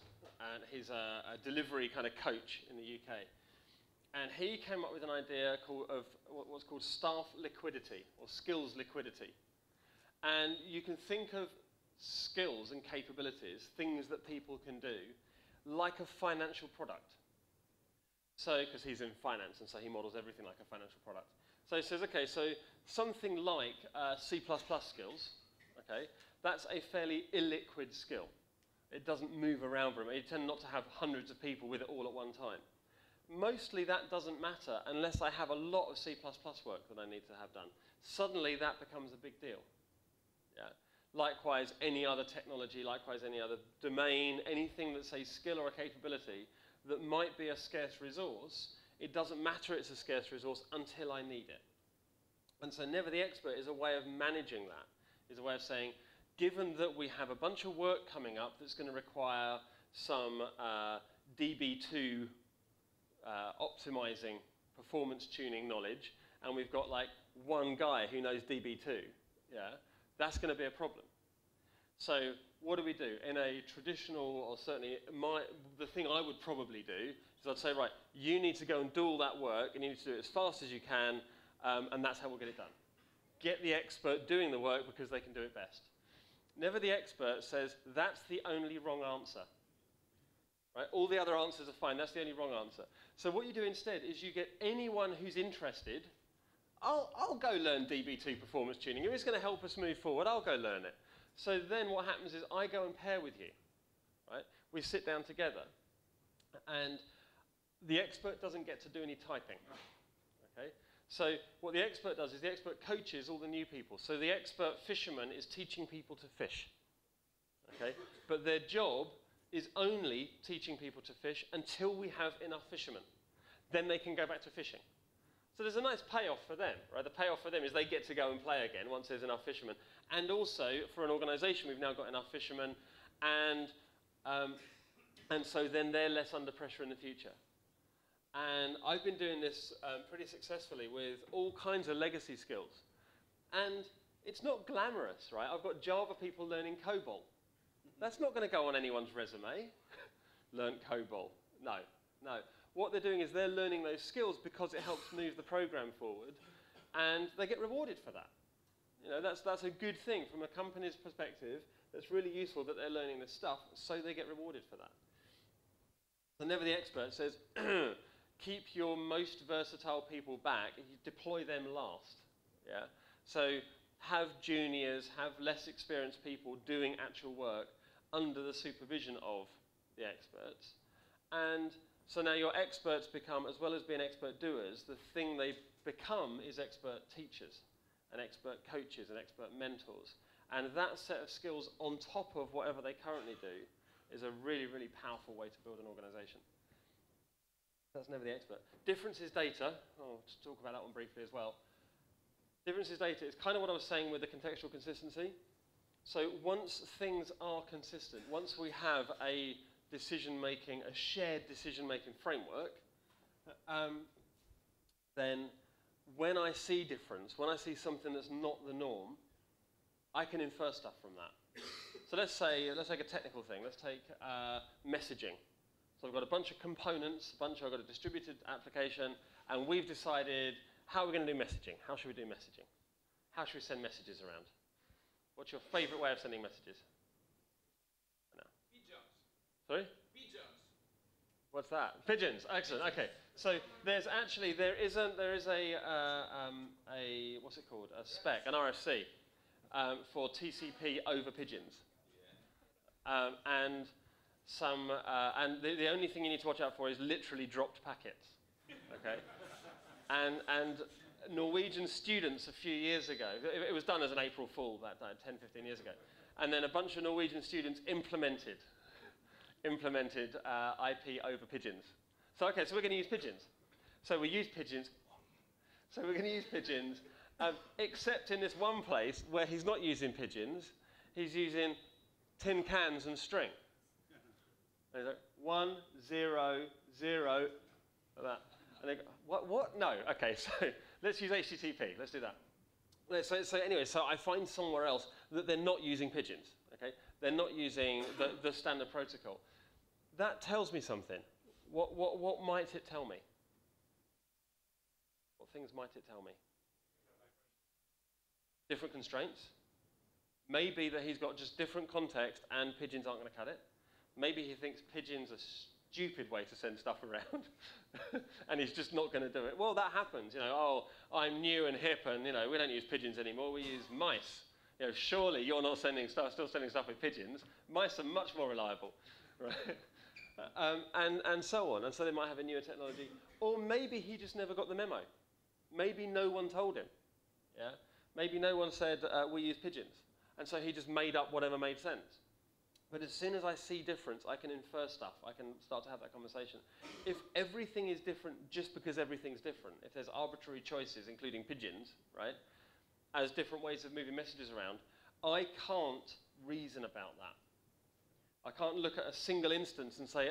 A: and he's a delivery kind of coach in the UK. And he came up with an idea of what's called staff liquidity, or skills liquidity. And you can think of skills and capabilities, things that people can do, like a financial product. So, because he's in finance, and so he models everything like a financial product. So he says, okay, so something like C++ skills, okay, that's a fairly illiquid skill. It doesn't move around very much. You tend not to have hundreds of people with it all at one time. Mostly that doesn't matter unless I have a lot of C++ work that I need to have done. Suddenly that becomes a big deal. Yeah. Likewise, any other technology, likewise any other domain, anything that's a skill or a capability that might be a scarce resource, it doesn't matter it's a scarce resource until I need it. And so Never the Expert is a way of managing that, is a way of saying, given that we have a bunch of work coming up that's going to require some DB2 optimizing, performance tuning knowledge, and we've got like one guy who knows DB2, yeah, that's going to be a problem. So what do we do? In a traditional, or certainly the thing I would probably do is I'd say, right, you need to go and do all that work, and you need to do it as fast as you can, and that's how we'll get it done. Get the expert doing the work because they can do it best. Never the expert says, that's the only wrong answer. Right? All the other answers are fine, that's the only wrong answer. So what you do instead is you get anyone who's interested. I'll go learn DB2 performance tuning. If it's going to help us move forward, I'll go learn it. So then what happens is I go and pair with you. Right? We sit down together. And the expert doesn't get to do any typing. Okay? So what the expert does is the expert coaches all the new people. So the expert fisherman is teaching people to fish. Okay? But their job is only teaching people to fish until we have enough fishermen. Then they can go back to fishing. So there's a nice payoff for them, right? The payoff for them is they get to go and play again once there's enough fishermen. And also, for an organization, we've now got enough fishermen, and so then they're less under pressure in the future. And I've been doing this pretty successfully with all kinds of legacy skills. And it's not glamorous, right? I've got Java people learning COBOL. That's not going to go on anyone's resume. Learn COBOL. No, no. What they're doing is they're learning those skills because it helps move the program forward, and they get rewarded for that. You know, that's a good thing from a company's perspective. That's really useful that they're learning this stuff, so they get rewarded for that. So never the expert says, keep your most versatile people back, and you deploy them last. Yeah. So have juniors, have less experienced people doing actual work under the supervision of the experts, and so now your experts become, as well as being expert doers, the thing they become is expert teachers and expert coaches and expert mentors. And that set of skills on top of whatever they currently do is a really, really powerful way to build an organization. That's never the expert. Difference is data. I'll just talk about that one briefly as well. Difference is data. It's kind of what I was saying with the contextual consistency. So once things are consistent, once we have a decision-making, a shared decision-making framework, then when I see difference, when I see something that's not the norm, I can infer stuff from that. So let's take a technical thing. Let's take messaging. So I've got a bunch of components, I've got a distributed application, and we've decided how we're going to do messaging. How should we do messaging? How should we send messages around? What's your favorite way of sending messages? No. Sorry?
B: Pigeons.
A: What's that? Pigeons. Excellent. Okay. So there is a what's it called? A spec, an RFC for TCP over pigeons. Yeah. And the only thing you need to watch out for is literally dropped packets. Okay. and Norwegian students a few years ago, it was done as an April Fool that day, 10, 15 years ago, and then a bunch of Norwegian students implemented IP over pigeons. So okay, so we're going to use pigeons. So we use pigeons. So we're going to use pigeons, except in this one place where he's not using pigeons, he's using tin cans and string. And he's like, 1, 0, 0, like that. And they go, what? No. Okay, so let's use HTTP. Let's do that. So anyway, so I find somewhere else that they're not using pigeons. Okay, they're not using the standard protocol. That tells me something. What might it tell me? What things might it tell me? Different constraints. Maybe that he's got just different context and pigeons aren't going to cut it. Maybe he thinks pigeons are stupid way to send stuff around and he's just not going to do it. Well, that happens. You know, oh, I'm new and hip and, you know, we don't use pigeons anymore, we use mice. You know, surely you're not sending stuff, still sending stuff with pigeons. Mice are much more reliable, right? And so on. And so they might have a newer technology. Or maybe he just never got the memo. Maybe no one told him. Yeah? Maybe no one said, we use pigeons. And so he just made up whatever made sense. But as soon as I see difference, I can infer stuff. I can start to have that conversation. If everything is different just because everything's different, if there's arbitrary choices, including pigeons, right, as different ways of moving messages around, I can't reason about that. I can't look at a single instance and say,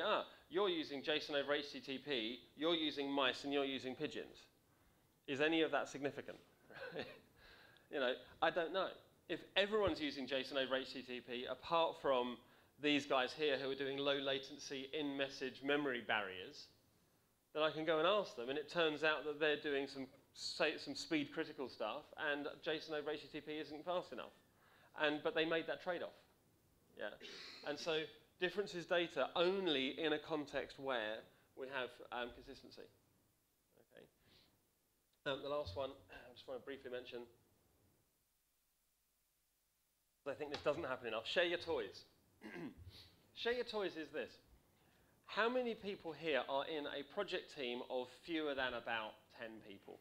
A: you're using JSON over HTTP, you're using mice, and you're using pigeons. Is any of that significant? You know, I don't know. if everyone's using JSON over HTTP, apart from these guys here who are doing low latency in-message memory barriers, then I can go and ask them, and it turns out that they're doing some speed critical stuff, and JSON over HTTP isn't fast enough. But they made that trade-off. Yeah. And so difference is data only in a context where we have consistency. Okay. The last one, I just want to briefly mention, I think this doesn't happen enough. Share your toys. Share your toys is this. How many people here are in a project team of fewer than about 10 people?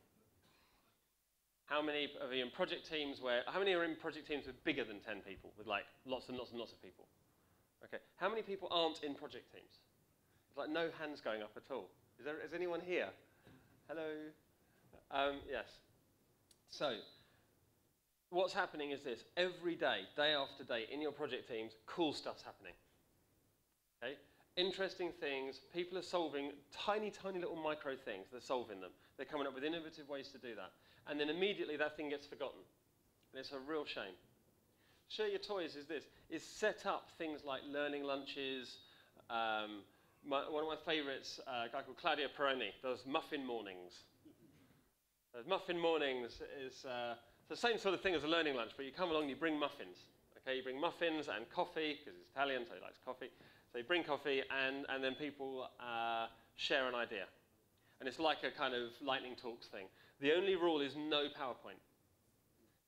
A: How many are in project teams how many are in project teams with bigger than 10 people, with like lots and lots and lots of people? Okay. How many people aren't in project teams? There's like no hands going up at all. Is anyone here? Hello? Yes. So, what's happening is this. Every day, day after day, in your project teams, cool stuff's happening. Okay? Interesting things. People are solving tiny, tiny little micro things. They're solving them. They're coming up with innovative ways to do that. And then immediately that thing gets forgotten. And it's a real shame. Share your toys is this. Is set up things like learning lunches. One of my favorites, a guy called Claudio Peroni, does muffin mornings. Muffin mornings is the same sort of thing as a learning lunch, but you come along and you bring muffins. Okay, you bring muffins and coffee, because he's Italian, so he likes coffee. So you bring coffee, and then people share an idea. And it's like a kind of lightning talks thing. The only rule is no PowerPoint.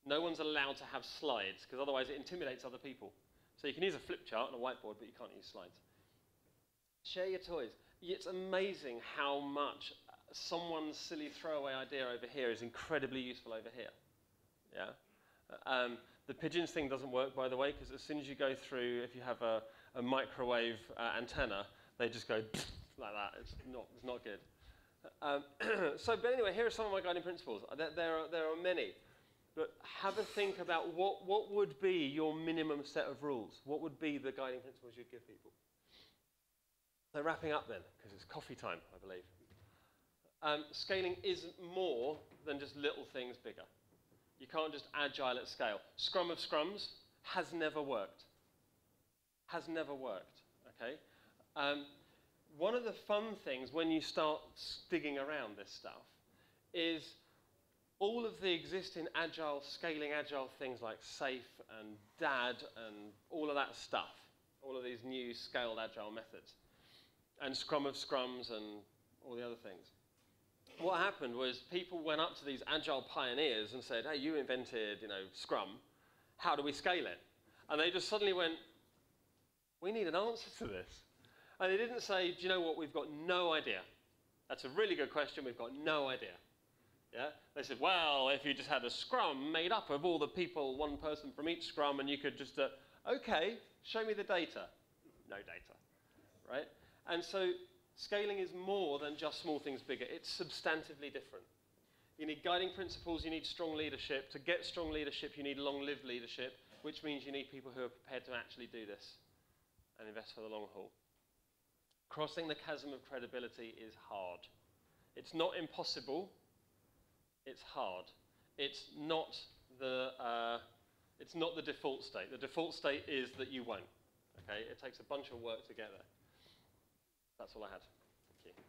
A: No one's allowed to have slides, because otherwise it intimidates other people. So you can use a flip chart and a whiteboard, but you can't use slides. Share your toys. It's amazing how much someone's silly throwaway idea over here is incredibly useful over here. Yeah? The pigeons thing doesn't work, by the way, because as soon as you go through, if you have a microwave antenna, they just go like that. It's not good. But anyway, here are some of my guiding principles. There are many. But have a think about what would be your minimum set of rules. What would be the guiding principles you'd give people? So wrapping up then, because it's coffee time, I believe. Scaling isn't more than just little things bigger. You can't just agile at scale. Scrum of scrums has never worked. Has never worked, okay? One of the fun things when you start digging around this stuff is all of the existing agile, scaling agile things like SAFe and DAD and all of that stuff, all of these new scaled agile methods, and Scrum of scrums and all the other things. What happened was people went up to these agile pioneers and said, hey, you invented, Scrum. How do we scale it? And they just suddenly went, we need an answer to this. And they didn't say, do you know what, we've got no idea. That's a really good question, we've got no idea. Yeah? They said, well, if you just had a Scrum made up of all the people, one person from each Scrum, and you could just, okay, show me the data. No data, right? And so scaling is more than just small things bigger. It's substantively different. You need guiding principles, you need strong leadership. To get strong leadership, you need long-lived leadership, which means you need people who are prepared to actually do this and invest for the long haul. Crossing the chasm of credibility is hard. It's not impossible, it's hard. It's not the default state. The default state is that you won't. Okay? It takes a bunch of work to get there. That's all I had. Thank you.